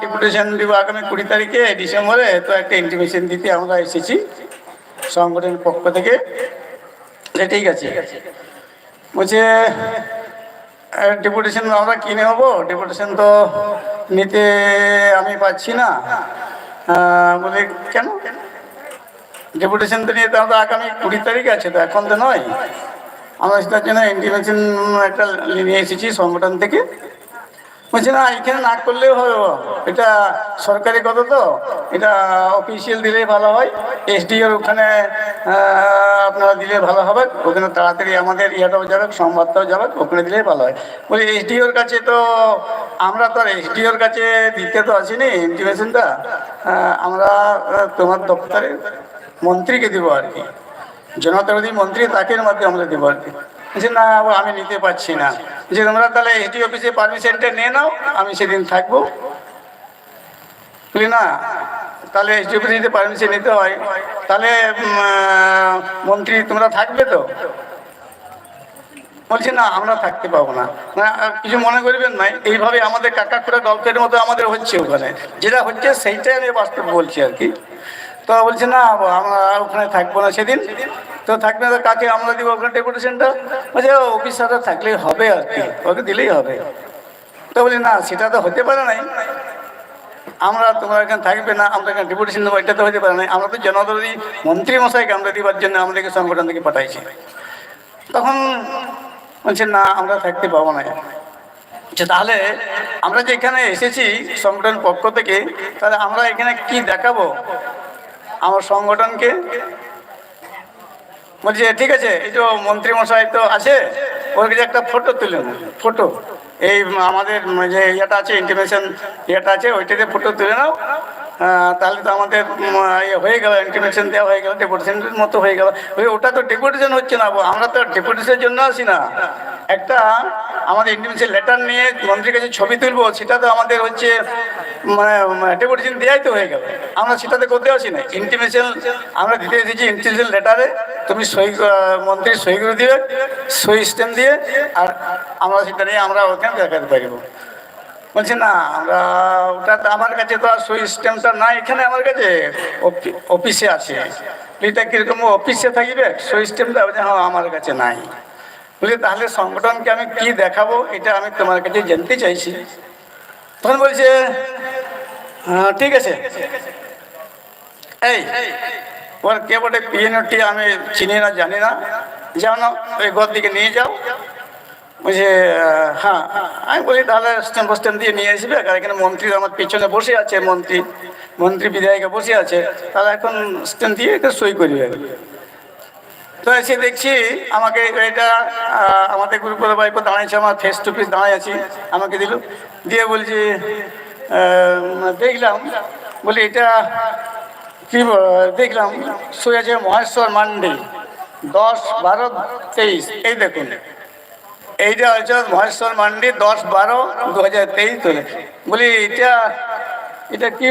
ডেপুটেশন দিব আগামী 20 তারিখে ডিসেম্বরে, তো একটা ইন্টিমেশন দিতে আমরা এসেছি সংগঠনের পক্ষ থেকে। ঠিক আছে। বলছে ডেপুটেশন আমরা কিনে হবো, ডেপুটেশন তো নিতে আমি পাচ্ছি না। বলে কেন? ডেপুটেশন তো নিয়ে তো আমরা আগামী 20 তারিখ আছে, তো এখন তো নয়। আমরা সেটার জন্য ইন্টিমেশন একটা নিয়ে এসেছি সংগঠন থেকে। বলছি না এখানে না করলেও হবে, এটা সরকারি কথা, তো এটা অফিসিয়াল দিলেই ভালো হয়। এসডিওর ওখানে আপনারা দিলে ভালো হবে, ওখানে তাড়াতাড়ি আমাদের ইয়াটাও যাবে, সংবাদটাও যাবে, ওখানে দিলেই ভালো হয়। বলি এসডিওর কাছে তো আমরা তো আর এসডিওর কাছে দিতে তো আসিনি ইন্টিমেশনটা, আমরা তোমার দপ্তরে মন্ত্রীকে দেবো আর কি, জনপ্রতিনিধি মন্ত্রী, তাকে মাধ্যমে আমরা দেবো আর কি। যে না আমি নিতে পারছি না। যে তোমরা তাহলে এসডি অফিসে পারমিশনটা নিয়ে নাও, আমি সেদিন থাকবো। বুঝলি না, তাহলে এসডি অফিসে যদি পারমিশন নিতে হয় তাহলে মন্ত্রী তোমরা থাকবে তো? বলছি না আমরা থাকতে পাবো না। কিছু মনে করবেন না, এইভাবে আমাদের কাকাখুড়া গল্পের মতো আমাদের হচ্ছে ওখানে, যেটা হচ্ছে সেইটাই আমি বাস্তব বলছি আর কি। তো বলছে না আমরা ওখানে থাকবো না সেদিন। তো থাকবে না, কাকে আমরা দিব ওখানে ডেপুটেশনটা? বলছে অফিসাররা থাকলেই হবে আর কি, ওকে দিলেই হবে। তো বলি না সেটা তো হতে পারে নাই, আমরা তোমরা এখানে থাকবে না, আমরা এখানে ডেপুটেশন দেবো, এটা তো হতে পারে নাই। আমরা তো জনপ্রতিনিধি মন্ত্রী মশাইকে আমরা দিবার জন্য আমাদেরকে সংগঠন থেকে পাঠাইছি। তখন বলছে না আমরা থাকতে পাবো না। তাহলে আমরা যে এখানে এসেছি সংগঠনের পক্ষ থেকে, তাহলে আমরা এখানে কি দেখাবো আমার সংগঠনকে? বলছে ঠিক আছে, এই তো মন্ত্রী মশাই তো আছে, ওর কাছে একটা ফটো তুলে নাও। ফটো এই আমাদের যে ইয়েটা আছে, ইন্টিমেশন ইয়েটা আছে, ওইটাতে ফটো তুলে নাও। তাহলে তো আমাদের হয়ে গেল, ইন্টিমেশন দেওয়া হয়ে গেল, ডেপুটেশনের মতো হয়ে গেল। ওটা তো ডেপুটেশন হচ্ছে না, আমরা তো ডেপুটেশনের জন্য আসি না। একটা আমাদের ইন্টিমেশন লেটার নিয়ে মন্ত্রীর কাছে ছবি তুলবো, সেটা তো আমাদের হচ্ছে মানে ডেপুটেশন দেওয়াই তো হয়ে গেল। আমরা সেটাতে করতে আসি না। ইন্টিমেশন আমরা দিতে এসেছি ইন্টিমেশন লেটারে, তুমি সই মন্ত্রী সই করে দিবে, সই স্ট্যাম্প দিয়ে, আর আমরা সেটা নিয়ে আমরা ওখানে দেখাতে পারবো। বলছে না আমরা ওটা তো আমার কাছে তো আর সই স্ট্যাম্পটা নাই, এখানে আমার কাছে অফিসে আছে। এটা কীরকম অফিসে থাকবে সই স্ট্যাম্পটা? বলছে হ্যাঁ আমার কাছে নাই। বলি তাহলে সংগঠনকে আমি কি দেখাবো, এটা আমি তোমার কাছে জানতে চাইছি। তখন বলছে ঠিক আছে, এই ওর কে বটে পিএনটি আমি চিনি না জানি না, যাও না ওই ঘর দিকে নিয়ে যাও। বলছে হ্যাঁ। আমি বলি তাহলে স্ট্যাম্প স্ট্যাম্প দিয়ে নিয়ে আসবে, আর এখানে মন্ত্রী আমার পিছনে বসে আছে, মন্ত্রী বিধায়িকা বসে আছে, তাহলে এখন স্ট্যাম্প দিয়ে এটা সই করবে। তো এসে দেখছি আমাকে এটা আমাদের গ্রুপের বাইক দাঁড়িয়েছে, আমার ফেস টু ফেস দাঁড়ায় আছি, আমাকে দিল, দিয়ে বলছি দেখলাম, বলি এটা কি দেখলাম সই আছে মহেশ্বর মান্ডি 10-12-23, এই দেখুন এইটা হচ্ছে মহেশ্বর মান্ডি 10-12-2023 তোলে। বলি এটা কি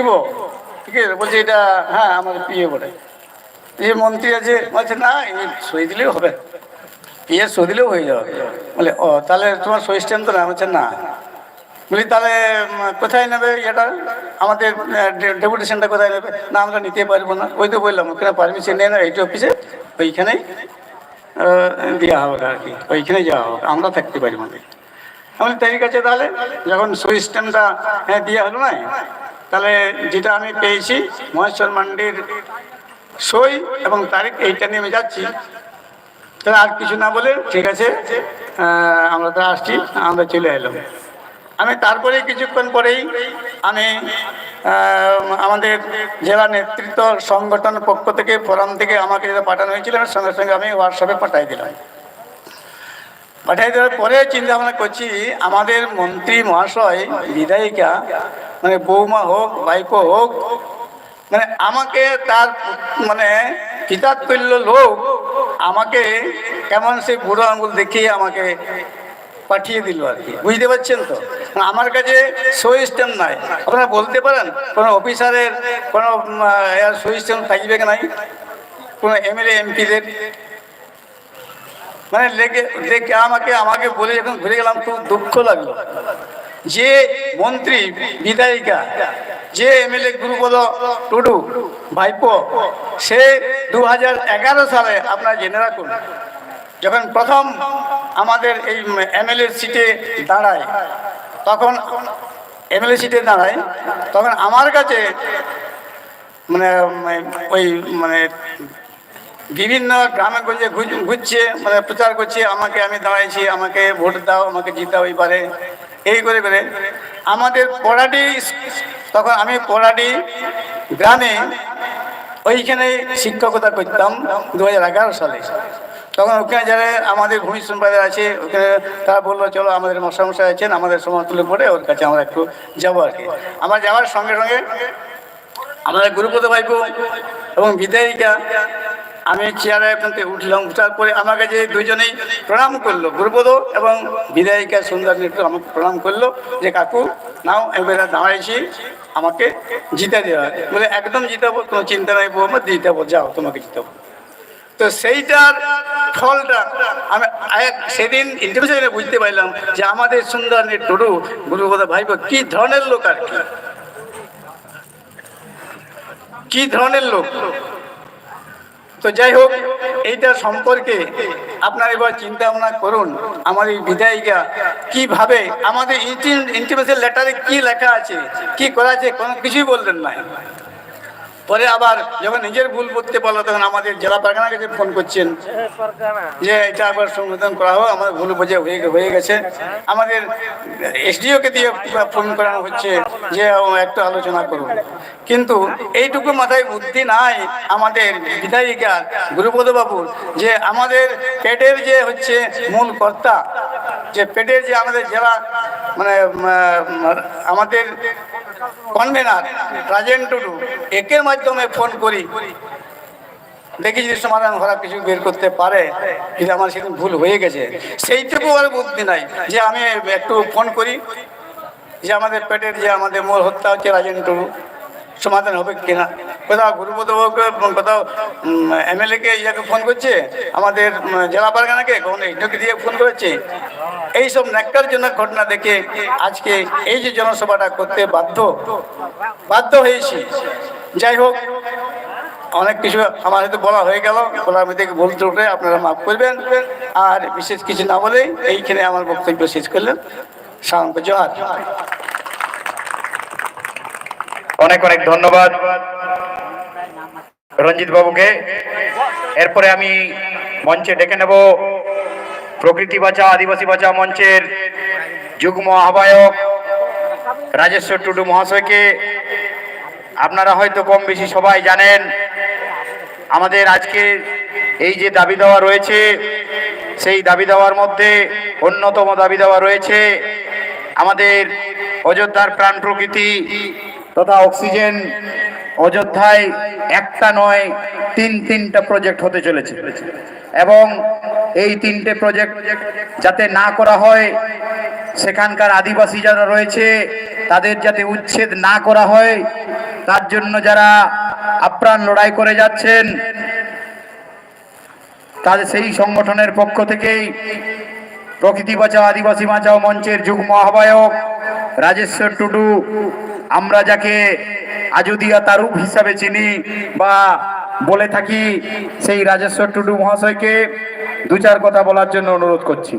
ঠিক আছে? বলছি এটা হ্যাঁ আমার পিএ বলে। এই মন্ত্রী আছে, বলছে না এই সই দিলেও হবে, পিএ সই দিলেও হয়ে যাবে। বলে ও তাহলে তোমার সই স্ট্যাম্প তো না? বলছে না। বলি তাহলে কোথায় নেবে এটা, আমাদের ডেপুটেশনটা কোথায় নেবে? না আমরা নিতে পারবো না। ওই তো বললাম ওখানে পারমিশন নেই না, এইটা অফিসে ওইখানেই দেওয়া হবে আর কি, ওইখানে যাওয়া হবে, আমরা থাকতে পারবো না। আমি ঠিক আছে, তাহলে যখন সই স্ট্যাম্পটা দেওয়া হলো না, তাহলে যেটা আমি পেয়েছি মহেশ্বর মান্ডির সই এবং তারিখ, এইটা নিয়ে আমি যাচ্ছি। তাহলে আর কিছু না বলে ঠিক আছে আমরা তো আসছি, আমরা চলে এলাম। আমি তারপরে কিছুক্ষণ পরেই আমি আমাদের জেলা নেতৃত্ব সংগঠন পক্ষ থেকে ফোরাম থেকে আমাকে যেটা পাঠানো হয়েছিল, সঙ্গে সঙ্গে আমি হোয়াটসঅ্যাপে পাঠিয়ে দিলাম। পাঠিয়ে দেওয়ার পরে চিন্তা ভাবনা করছি আমাদের মন্ত্রী মহাশয় বিধায়িকা মানে বৌমা হোক ভাইপো হোক, মানে আমাকে তার মানে পিতার তুল্য লোক আমাকে কেমন সেই বুড়ো আঙুল দেখিয়ে আমাকে পাঠিয়ে দিল আর কি, বুঝতে পারছেন তো? আমার কাছে শো স্ট্যাম্প নাই। আপনারা বলতে পারেন কোনো অফিসারের কোনো শো স্ট্যাম্প থাকবে কি নাই, কোনো এমএলএ এমপিদের? মানে দেখে আমাকে বলে যখন ঘুরে গেলাম খুব দুঃখ লাগলো যে মন্ত্রী বিধায়িকা, যে এমএলএ গুরুপদ টুডু ভাইপো, সে 2011 সালে আপনারা জেনে রাখুন, যখন প্রথম আমাদের এই এমএলএ সিটে দাঁড়ায়, তখন আমার কাছে ওই বিভিন্ন গ্রামে গঞ্জে ঘুরছে, প্রচার করছে, আমি দাঁড়াইছি, আমাকে ভোট দাও, আমাকে জিতাও এবারে, এই করে আমাদের পড়াটি, তখন আমি পড়াটি গ্রামে ওইখানে শিক্ষকতা করতাম 2011 সালে। তখন ওখানে যারা আমাদের ভূমি সম্প্রদায় আছে, ওখানে তারা বললো চলো আমাদের মশাই আছেন, আমাদের সমাজতুলে পড়ে, ওর কাছে আমরা একটু যাবো আর কি। আমার যাওয়ার সঙ্গে সঙ্গে আমাদের গুরুপদ ভাইপো এবং বিধায়িকা, আমি চেয়ারে উঠলাম, উঠার পরে আমার কাছে দুজনেই প্রণাম করলো, গুরুপদ এবং বিধায়িকা সুন্দর নেত্র আমাকে প্রণাম করলো যে কাকু নাও, এবারে দাঁড়াইছি, আমাকে জিতে দেওয়া। বলে একদম জিতাবো, কোনো চিন্তা নাই বউ, আমার জিতাবো, যাও তোমাকে জিতাবো। তো সেইটার ফলটা আমি সেদিন ইন্টারভিউ বুঝতে পারলাম যে আমাদের সুন্দর নেত্র গুরুপদ ভাইপো কি ধরনের লোক, আর কি ধরনের লোক। তো যাই হোক, এইটা সম্পর্কে আপনারা এবার চিন্তা ভাবনা করুন, আমাদের বিধায়িকা কিভাবে, আমাদের ইন্টিমেশন লেটারে কি লেখা আছে, কি করা আছে, কোনো কিছুই বললেন না। পরে আবার যখন নিজের ভুল করতে পারলো, তখন আমাদের জেলা পারগানার কাছে ফোন করছেন যে এটা একবার সংশোধন করা হোক, আমার ভুল বুঝে হয়ে গেছে। আমাদের এসডিওকে দিয়ে ফোন করানো হচ্ছে যে একটু আলোচনা করুন, কিন্তু এইটুকু মাথায় বুদ্ধি নাই আমাদের বিধায়িকা গুরুপদ বাবুর, যে আমাদের পেটের যে হচ্ছে মূল কর্তা, যে পেটের যে আমাদের জেলা আমাদের কনভেনার রাজেন টুডু, একের মাধ্যমে ফোন করি, দেখি যদি সমাধান করা কিছু বের করতে পারে, কিন্তু আমার সেদিন ভুল হয়ে গেছে, সেইটুকু আর বুদ্ধি নাই যে আমি একটু ফোন করি যে আমাদের পেটের যে আমাদের মূল হত্যা হচ্ছে রাজেন টুডু, সমাধান হবে কিনা। কোথাও গুরুপদকে, কোথাও এমএলএকে ইয়াকে ফোন করছে, আমাদের জেলা পারগানাকে কখনো এসডিওকে দিয়ে ফোন করেছে। এইসব ন্যাক্কারজনক ঘটনা দেখে আজকে এই যে জনসভাটা করতে বাধ্য হয়েছি। যাই হোক, অনেক কিছু আমার হয়তো বলা হয়ে গেল, বলার মধ্যে বলতে উঠে আপনারা মাফ করবেন, আর বিশেষ কিছু না বলে এইখানে আমার বক্তব্য শেষ করলেন। সালামকে জোহার। অনেক অনেক ধন্যবাদ রঞ্জিত বাবুকে। এরপরে আমি মঞ্চে ডেকে নেব প্রকৃতি বাঁচাও আদিবাসী বাঁচাও মঞ্চের যুগ্ম আহ্বায়ক রাজেশ্বর টুডু মহাশয়কে। আপনারা হয়তো কম বেশি সবাই জানেন, আমাদের আজকে এই যে দাবি দেওয়া রয়েছে, সেই দাবি দেওয়ার মধ্যে অন্যতম দাবি দেওয়া রয়েছে আমাদের অযোধ্যার প্রাণ প্রকৃতি তথা অক্সিজেন। অযোধ্যায় একটা নয়, তিনটা প্রজেক্ট হতে চলেছে, এবং এই 3টে প্রজেক্ট যাতে না করা হয়, সেখানকার আদিবাসী যারা রয়েছে তাদের যাতে উচ্ছেদ না করা হয়, তার জন্য যারা আপ্রাণ লড়াই করে যাচ্ছেন, তাদের সেই সংগঠনের পক্ষ থেকেই প্রকৃতি বাঁচাও আদিবাসী বাঁচাও মঞ্চের যুগ্ম আহ্বায়ক রাজেশ্বর টুডু, আমরা যাকে আজুদিয়া তারুপ হিসাবে চিনি বা বলে থাকি, সেই রাজেশ্বর টুডু মহাশয়কে 2-4 কথা বলার জন্য অনুরোধ করছি।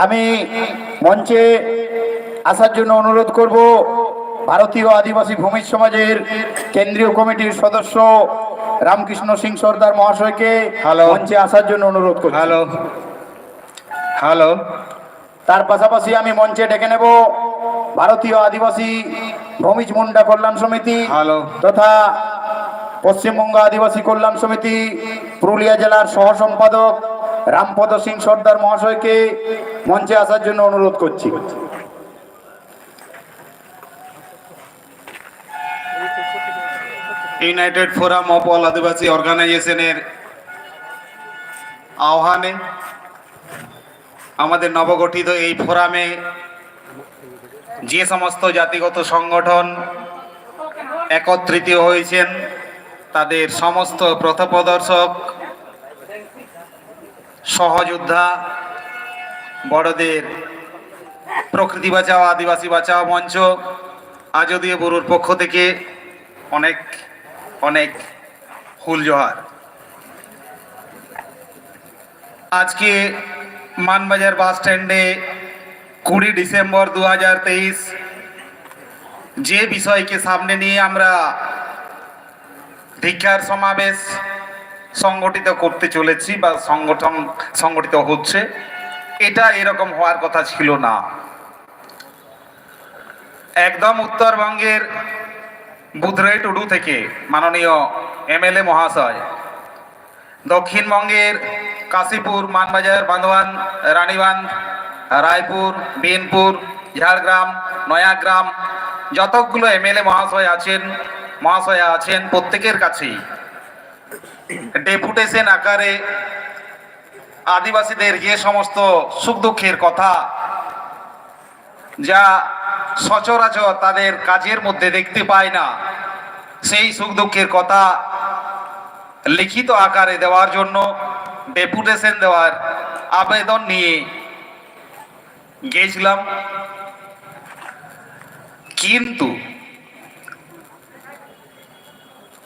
আমি মঞ্চে আসার জন্য অনুরোধ করব ভারতীয় আদিবাসী ভূমি সমাজের কেন্দ্রীয় কমিটির সদস্য রামকৃষ্ণ সিং সর্দার মহাশয়কে মঞ্চে আসার জন্য অনুরোধ করছি। হ্যালো। তার পাশাপাশি আমি মঞ্চে ডেকে নেব ভারতীয় আদিবাসী ভূমিজ মুন্ডা কল্যাণ সমিতি তথা পশ্চিমবঙ্গ আদিবাসী কল্যাণ সমিতি পুরুলিয়া জেলার সহ সম্পাদক রামপদ সিং সর্দার মহাশয়কে মঞ্চে আসার জন্য অনুরোধ করছি। United forum of all Adivasi অর্গানাইজেশনের আহ্বানে আমাদের নবগঠিত এই ফোরামে যে সমস্ত জাতিগত সংগঠন একত্রিত হয়েছেন তাদের সমস্ত পথপ্রদর্শক, সহযোদ্ধা, বড়দের প্রকৃতি বাঁচাও আদিবাসী বাঁচাও মঞ্চ আজদীয় বরুর পক্ষ থেকে অনেক অনেক ফুল জোহার। আজকে মানবাজার বাস স্ট্যান্ডে 20 ডিসেম্বর 2023 যে বিষয়কে সামনে নিয়ে আমরা ধিক্কার সমাবেশ সংগঠিত করতে চলেছি বা সংগঠিত হচ্ছে, এটা এরকম হওয়ার কথা ছিল না। একদম উত্তরবঙ্গের বুধরাই টুডু থেকে মাননীয় এমএলএ মহাশয়, দক্ষিণবঙ্গের কাশীপুর, মানবাজার, বাঁধওয়ান, রানীবাঁধ, রায়পুর, বিনপুর, ঝাড়গ্রাম, নয়াগ্রাম যতগুলো এমএলএ মহাশয়া আছেন প্রত্যেকের কাছেই ডেপুটেশন আকারে আদিবাসীদের যে সমস্ত সুখ দুঃখের কথা যা সচরাচর তাদের কাজের মধ্যে দেখতে পায় না, সেই সুখ দুঃখের কথা লিখিত আকারে দেওয়ার জন্য ডেপুটেশন দেওয়ার আবেদন নিয়ে গিয়েছিলাম। কিন্তু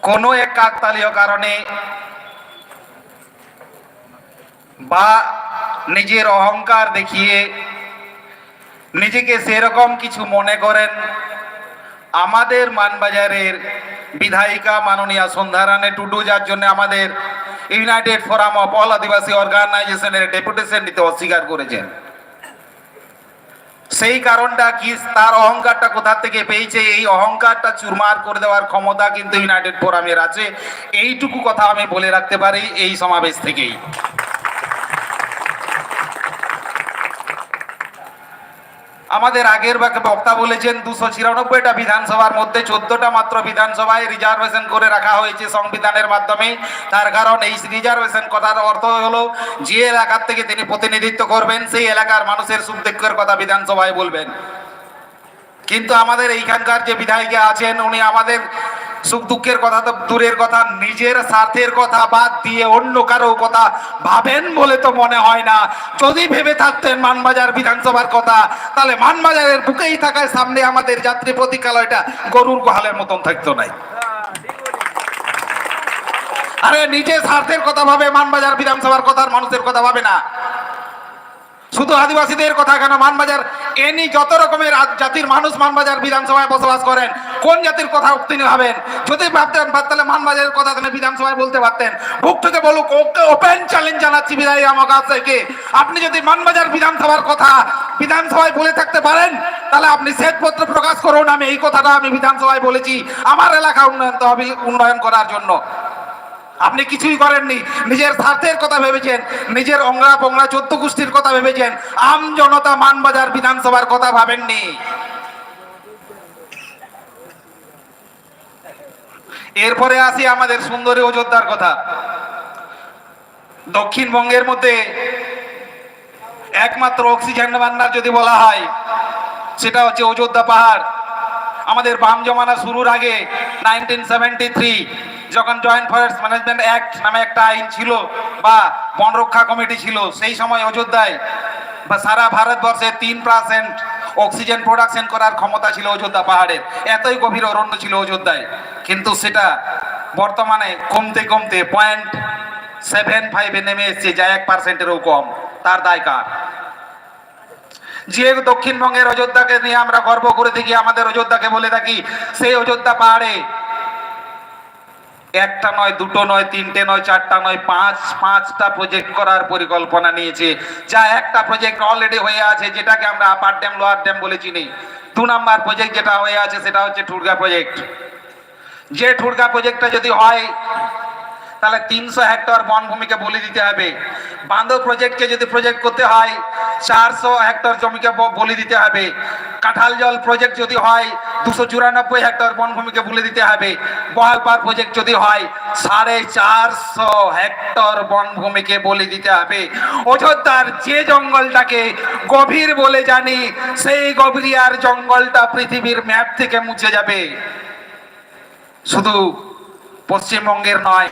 কোনো এক কাকতালীয় কারণে বা নিজের অহংকার দেখিয়ে নিজেকে সেরকম কিছু মনে করেন আমাদের মানবাজারের বিধায়িকা মাননীয়া সন্ধ্যারানী টুডু, যার জন্য আমাদের united forum of all Adivasi অর্গানাইজেশনের ডেপুটেশন নিতে অস্বীকার করেছেন। সেই কারণটা কি, তার অহংকারটা কোথা থেকে পেয়েছে, এই অহংকারটা চুরমার করে দেওয়ার ক্ষমতা কিন্তু ইউনাইটেড ফোরামের আছে। এইটুকু কথা আমি বলে রাখতে পারি এই সমাবেশ থেকেই। আমাদের আগের বক্তা বলেছেন 296টা বিধানসভার মধ্যে 14টা মাত্র বিধানসভায় রিজার্ভেশন করে রাখা হয়েছে সংবিধানের মাধ্যমে। তার কারণ এই রিজার্ভেশন কথার অর্থ হলো যে এলাকার থেকে তিনি প্রতিনিধিত্ব করবেন সেই এলাকার মানুষের সুখ দুঃখের কথা বিধানসভায় বলবেন। কিন্তু আমাদের এইখানকার যে বিধায়িকা আছেন উনি আমাদের সুখ দুঃখের কথা তো দূরের কথা, নিজের স্বার্থের কথা বাদ দিয়ে অন্য কারো কথা ভাবেন বলে তো মনে হয় না। যদি ভেবে থাকতেন মানবাজার বিধানসভার কথা, তাহলে মানবাজারের বুকেই থাকায় সামনে আমাদের যাত্রী প্রতীক্ষালয়টা গরুর গোহালের মতন থাকতো নাই। আরে নিজের স্বার্থের কথা ভাবে, মানবাজার বিধানসভার কথার মানুষের কথা ভাবে না। শুধু আদিবাসীদের কথা কেন, মানবাজার এনি যত রকমের জাতির মানুষ মানবাজার বিধানসভায় বসবাস করেন, কোন জাতির কথা তিনি ভাবেন? যদি ভাবতেন তাহলে মানবাজারের কথা তিনি বিধানসভায় বলতে পারতেন। বুক থেকে বলুক, ওকে ওপেন চ্যালেঞ্জ জানাচ্ছি বিধায়ী আমার কাছ থেকে, আপনি যদি মানবাজার বিধানসভার কথা বিধানসভায় বলে থাকতে পারেন তাহলে আপনি শ্বেতপত্র প্রকাশ করুন, আমি এই কথাটা আমি বিধানসভায় বলেছি আমার এলাকা উন্নয়ন করার জন্য। আপনি কিছুই করেননি, নিজের স্বার্থের কথা ভেবেছেন, নিজের অঙ্গরা পঙ্গরা 14 গোষ্ঠীর কথা ভেবেছেন, আম জনতা মানবাজার বিধানসভার কথা ভাবেননি। এরপরে আসি আমাদের সুন্দরী অযোধ্যার কথা। দক্ষিণবঙ্গের মধ্যে একমাত্র অক্সিজেন ভান্ডার যদি বলা হয় সেটা হচ্ছে অযোধ্যা পাহাড়। আমাদের বাম জমানা শুরুর আগে 1973 যখন জয়েন্ট ফরেস্ট ম্যানেজমেন্ট অ্যাক্ট নামে একটা আইন ছিল বা বন রক্ষা কমিটি ছিল, সেই সময় অযোধ্যায় বা সারা ভারতবর্ষে 3% অক্সিজেন প্রোডাকশন করার ক্ষমতা ছিল অযোধ্যা পাহাড়ের। এতই গভীর অরণ্য ছিল অযোধ্যায়। কিন্তু সেটা বর্তমানে কমতে কমতে 0.75 নেমে এসছে, যা 1%-এরও কম। তার দায় কার? যে দক্ষিণবঙ্গের অযোধ্যাকে নিয়ে আমরা গর্ব করে থাকি, আমাদের অযোধ্যাকে বলে থাকি, সেই অযোধ্যা পাহাড়ে একটা নয়, দুটো নয়, তিনটে নয়, চারটা নয়, পাঁচটা প্রজেক্ট করার পরিকল্পনা নিয়েছে। যা একটা প্রজেক্ট অলরেডি হয়ে আছে, যেটাকে আমরা আপার ড্যাম লোয়ার ড্যাম বলে চিনি। 2 নাম্বার প্রজেক্ট যেটা হয়ে আছে সেটা হচ্ছে ঠুরগা প্রজেক্ট। যে ঠুরগা প্রজেক্টটা যদি হয় তাহলে 300 হেক্টর বনভূমিকে বলে দিতে হবে। বাঁধো প্রজেক্টকে যদি প্রজেক্ট করতে হয় 400 হেক্টর জমিকে বলি দিতে হবে। কাঁঠাল জল প্রজেক্ট যদি হয় 294 হেক্টর বনভূমিকে বলে দিতে হবে। বহালপার প্রজেক্ট যদি হয় 450 হেক্টর বনভূমিকে বলে দিতে হবে। অযোধ্যার যে জঙ্গলটাকে গভীর বলে জানি, সেই গভীরিয়ার জঙ্গলটা পৃথিবীর ম্যাপ থেকে মুছে যাবে। শুধু পশ্চিমবঙ্গের নয়,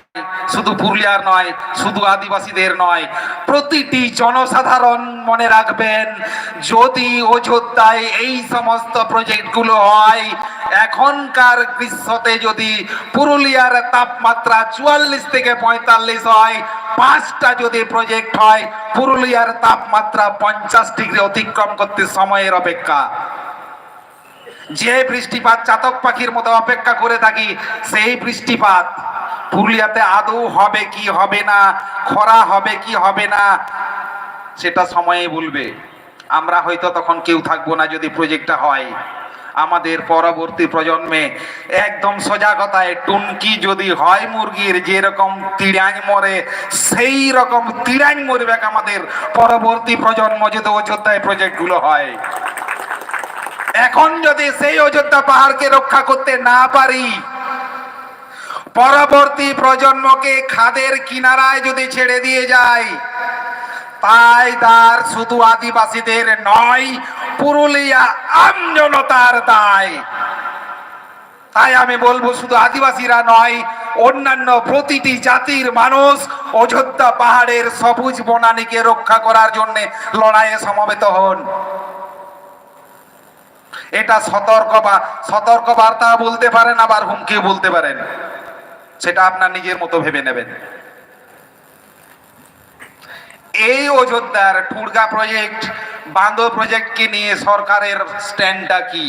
শুধু পুরুলিয়ার নয়, শুধু আদিবাসীদের নয়, প্রতিটি জনসাধারণ মনে রাখবেন, যদি অযোধ্যায় এই সমস্ত প্রজেক্টগুলো হয়, এখনকার গ্রীষ্মতে যদি পুরুলিয়ার তাপমাত্রা 44 থেকে 45 হয়, 5টা যদি প্রজেক্ট হয়, পুরুলিয়ার তাপমাত্রা 50 ডিগ্রি অতিক্রম করতে সময়ের অপেক্ষা। যে বৃষ্টিপাত চাতক পাখির মতো অপেক্ষা করে থাকি, সেই বৃষ্টিপাত পুরুলিয়াতে আদৌ হবে কি হবে না, খরা হবে কি হবে না, সেটা সময়ে বলবে। আমরা হয়তো তখন কেউ থাকবো না যদি প্রজেক্টটা হয়। আমাদের পরবর্তী প্রজন্মে একদম সোজা কথায়, টুনকি যদি হয় মুরগির, যেরকম তিড়াং মরে সেই রকম তিড়াং মরবে আমাদের পরবর্তী প্রজন্ম যদি অযোধ্যায় প্রজেক্টগুলো হয়। এখন যদি সেই অযোধ্যা পাহাড়কে রক্ষা করতে না পারি, পরবর্তী প্রজন্মকে খাদের কিনারায় যদি ছেড়ে দিয়ে যায়, তাই তার শুধু আদিবাসীদের নয়, পুরুলিয়া আমজনতার দায়। তাই আমি বলবো, শুধু আদিবাসীরা নয়, অন্যান্য প্রতিটি জাতির মানুষ অযোধ্যা পাহাড়ের সবুজ বনানীকে রক্ষা করার জন্য লড়াইয়ে সমবেত হন। এটা সতর্ক বার্তা বলতে পারেন, আবার হুমকিও বলতে পারেন, সেটা আপনার নিজের মতো ভেবে নেবেন। এই অযোধ্যার ঠুরগা প্রজেক্ট, বাঁধো প্রজেক্টকে নিয়ে সরকারের স্ট্যান্ডটা কি?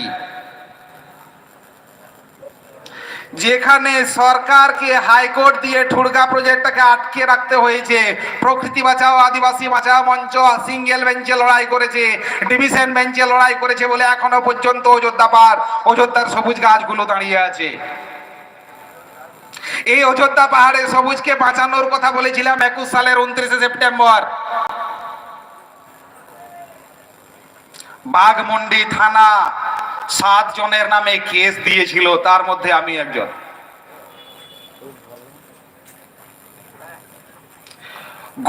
যেখানে সরকারকে হাইকোর্ট দিয়ে ঠুরগা প্রজেক্টটাকে আটকে রাখতে হয়েছে, প্রকৃতি বাঁচাও, আদিবাসী বাঁচাও মঞ্চ সিঙ্গেল বেঞ্চে লড়াই করেছে, ডিভিশন বেঞ্চে লড়াই করেছে বলে এখনো পর্যন্ত অযোধ্যা পাহাড়, অযোধ্যার সবুজ গাছগুলো দাঁড়িয়ে আছে। এই অযোধ্যা পাহাড়ের সবুজকে বাঁচানোর কথা বলেছিলাম 21 সালের 29 সেপ্টেম্বর। বাঘমুন্ডি থানা 7 জনের নামে কেস দিয়েছিল, তার মধ্যে আমি একজন।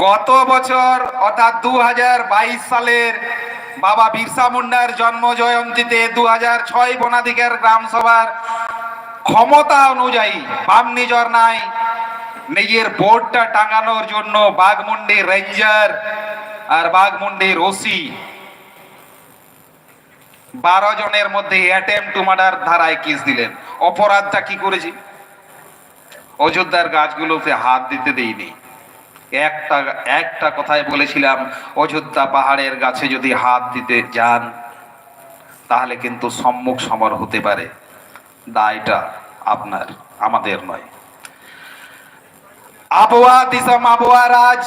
গত বছর অর্থাৎ 2022 সালের বাবা বিরসা মুন্ডার জন্ম জয়ন্তীতে 2006 বনাধিকার গ্রাম সভার ক্ষমতা অনুযায়ী বামনি ঝর্ণায় নিজের বোর্ডটা টাঙানোর জন্য বাঘমুন্ডি রেঞ্জার আর বাঘমুন্ডির ওসি 12 জনের মধ্যে অ্যাটেম্প টু মার্ডার ধারায় কেস দিলেন। অপরাধটা কি করেছি? অযোধ্যার গাছগুলোতে হাত দিতে দেইনি। একটা কথাই বলেছিলাম, অযোধ্যা পাহাড়ের গাছে যদি হাত দিতে যান তাহলে কিন্তু সম্মুখ সমর হতে পারে। দায়টা আপনার, আমাদের নয়। আবহাওয়া দিশম আবহাওয়া রাজ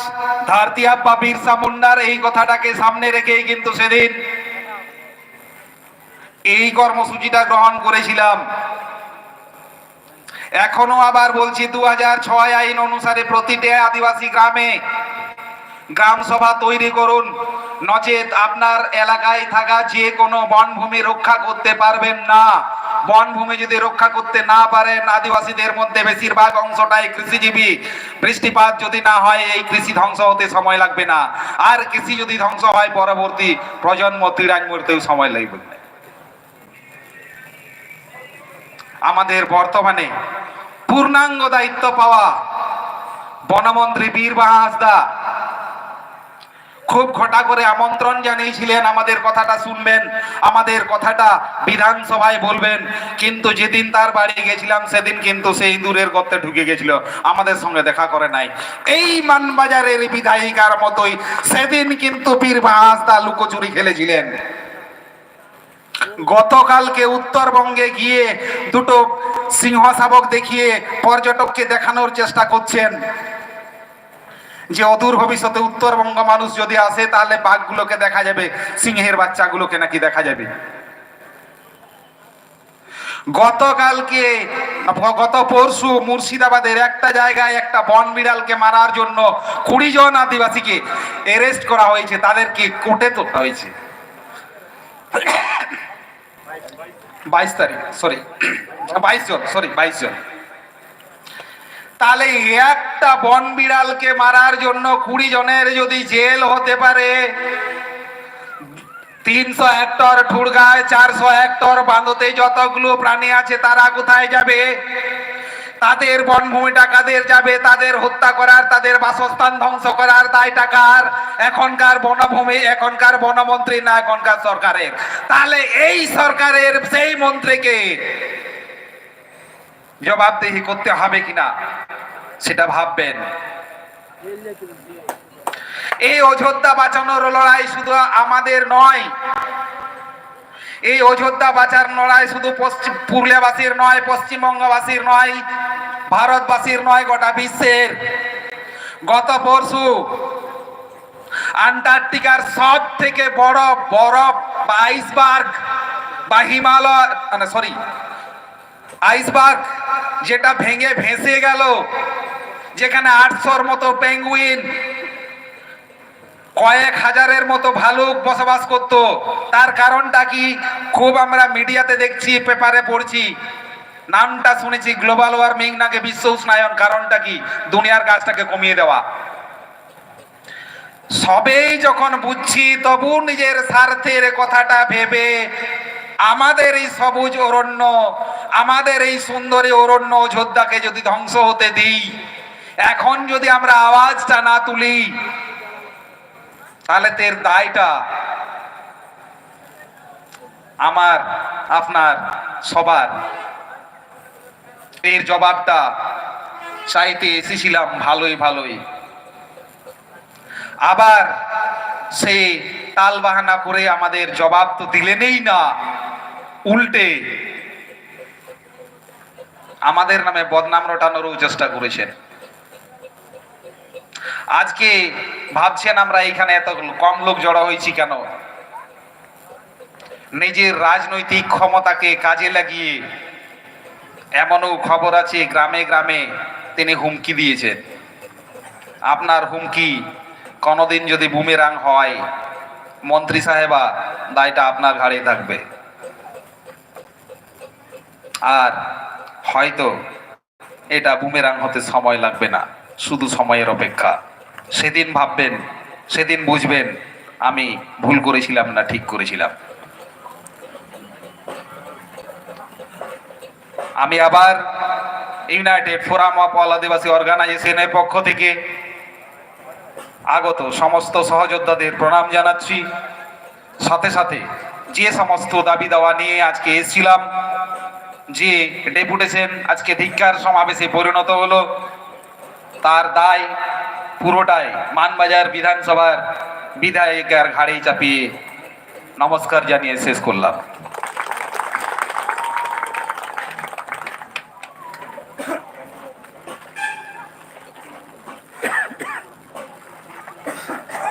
ধরতি আব্বা বিরসা মুন্ডার এই কথাটাকে সামনে রেখেই কিন্তু সেদিন এই কর্মসূচিটা গ্রহণ করেছিলাম। এখনো আবার বলছি, 2006 আইন অনুসারে প্রতিটি আদিবাসী গ্রামে গ্রাম সভা তৈরি করুন, নচেত আপনার এলাকায় থাকা যে কোনো বনভূমি রক্ষা করতে পারবেন না। বনভূমি যদি রক্ষা করতে না পারেন, আদিবাসীদের মধ্যে বেশিরভাগ অংশটাই কৃষিজীবী, বৃষ্টিপাত যদি না হয় এই কৃষি ধ্বংস হতে সময় লাগবে না। আর কৃষি যদি ধ্বংস হয়, পরবর্তী প্রজন্ম তিড়াং মরতেও সময় লাগবে না। আমাদের বর্তমানে পূর্ণাঙ্গ দায়িত্ব পাওয়া বনমন্ত্রী বীরবাহা হাঁসদা খুব ঘটা করে আমন্ত্রণ জানিয়েছিলেন, আমাদের কথাটা শুনবেন, আমাদের কথাটা বিধানসভায় বলবেন। কিন্তু যেদিন তার বাড়ি গেছিলাম সেদিন কিন্তু সেই ইঁদুরের গর্তে ঢুকে গেছিল, আমাদের সঙ্গে দেখা করে নাই। এই মানবাজারের বিধায়িকার মতোই সেদিন কিন্তু বীরবাহা হাঁসদা লুকোচুরি খেলেছিলেন। গতকালকে উত্তরবঙ্গে গিয়ে দুটো সিংহ শাবক দেখিয়ে পর্যটককে দেখানোর চেষ্টা করছেন যে অদূর ভবিষ্যতে উত্তরবঙ্গ মানুষ যদি আসে তাহলে বাঘগুলোকে দেখা যাবে, সিংহের বাচ্চাগুলোকে নাকি দেখা যাবে। গত পরশু মুর্শিদাবাদের একটা জায়গায় একটা বন বিড়ালকে মারার জন্য 20 জন আদিবাসীকে অ্যারেস্ট করা হয়েছে, তাদেরকে কোর্টে তোলা হয়েছে 22 জন। তাহলে একটা বন বিড়ালকে মারার জন্য 20 জনের যদি জেল হতে পারে, 300 হেক্টর ঠুরগায় 400 হেক্টর বাঁধতে যতগুলো প্রাণী আছে তারা কোথায় যাবে? তাদের বনভূমিটা কাদের যাবে? তাদের হত্যা করার, তাদের বাসস্থান ধ্বংস করার দায়টা কার? এখনকার বনভূমি, এখনকার বনমন্ত্রী না এখনকার সরকারের? তাহলে এই সরকারের সেই মন্ত্রীকে জবাবদিহি করতে হবে কিনা সেটা ভাববেন। এই অযোধ্যা বাঁচানোর লড়াই শুধু আমাদের নয়, এই অযোধ্যা বাঁচার লড়াই শুধু পুরুলিয়াবাসীর নয়, পশ্চিমবঙ্গবাসীর নয়, ভারতবাসীর নয়, গোটা বিশ্বের। গত পরশু আন্টার্কটিকার সব থেকে বড় বরফ বা আইসবার্গ বা হিমালয় আইসবার্গ যেটা ভেঙে ভেসে গেল, যেখানে 800-র মতো পেঙ্গুইন, কয়েক হাজারের মতো ভালুক বসবাস করত। তার কারণটা কি? খুব আমরা মিডিয়াতে দেখছি, পেপারে পড়ছি, নামটা শুনেছি গ্লোবাল ওয়ার্মিং নাকি বিশ্ব উষ্ণায়ন। কারণটা কি? দুনিয়ার গাছটাকে কমিয়ে দেওয়া। সবেই যখন বুঝছি, তবু নিজের স্বার্থের কথাটা ভেবে আমাদের এই সবুজ অরণ্য, আমাদের এই সুন্দরী অরণ্য অযোধ্যাকে যদি ধ্বংস হতে দিই, এখন যদি আমরা আওয়াজটা না তুলি, তাহলে এর দায়টা আমার, আপনার, সবার। এর জবাবটা চাইতে এসেছিলাম ভালোই। আবার সেই টালবাহানা করে আমাদের জবাব তো দিলেনই না, উল্টে আমাদের নামে বদনাম রটানোরও চেষ্টা করেছেন। আজকে ভাবছেন আমরা এইখানে এত কম লোক জড়ো হয়েছি কেন? নিজের রাজনৈতিক ক্ষমতাকে কাজে লাগিয়ে এমনও খবর আছে গ্রামে গ্রামে তিনি হুমকি দিয়েছেন। আপনার হুমকি কোনোদিন যদি বুমেরাং হয়, মন্ত্রী সাহেবা, দায়টা আপনার ঘাড়ে থাকবে। আর হয়তো এটা বুমেরাং হতে সময় লাগবে না, শুধু সময়ের অপেক্ষা। সেদিন ভাববেন, সেদিন বুঝবেন আমি ভুল করেছিলাম না ঠিক করেছিলাম। আমি আবার United forum of all Adivasi অর্গানাইজেশনের পক্ষ থেকে আগত সমস্ত সহযোদ্ধাদের প্রণাম জানাচ্ছি। সাথে সাথে যে সমস্ত দাবি দাওয়া নিয়ে আজকে এসেছিলাম, যে ডেপুটেশন আজকে ধিক্কার সমাবেশে পরিণত হলো, তার দায় পুরোটাই মানবাজার বিধানসভার বিধায়কের ঘাড়ে চাপিয়ে নমস্কার জানিয়ে শেষ করলাম।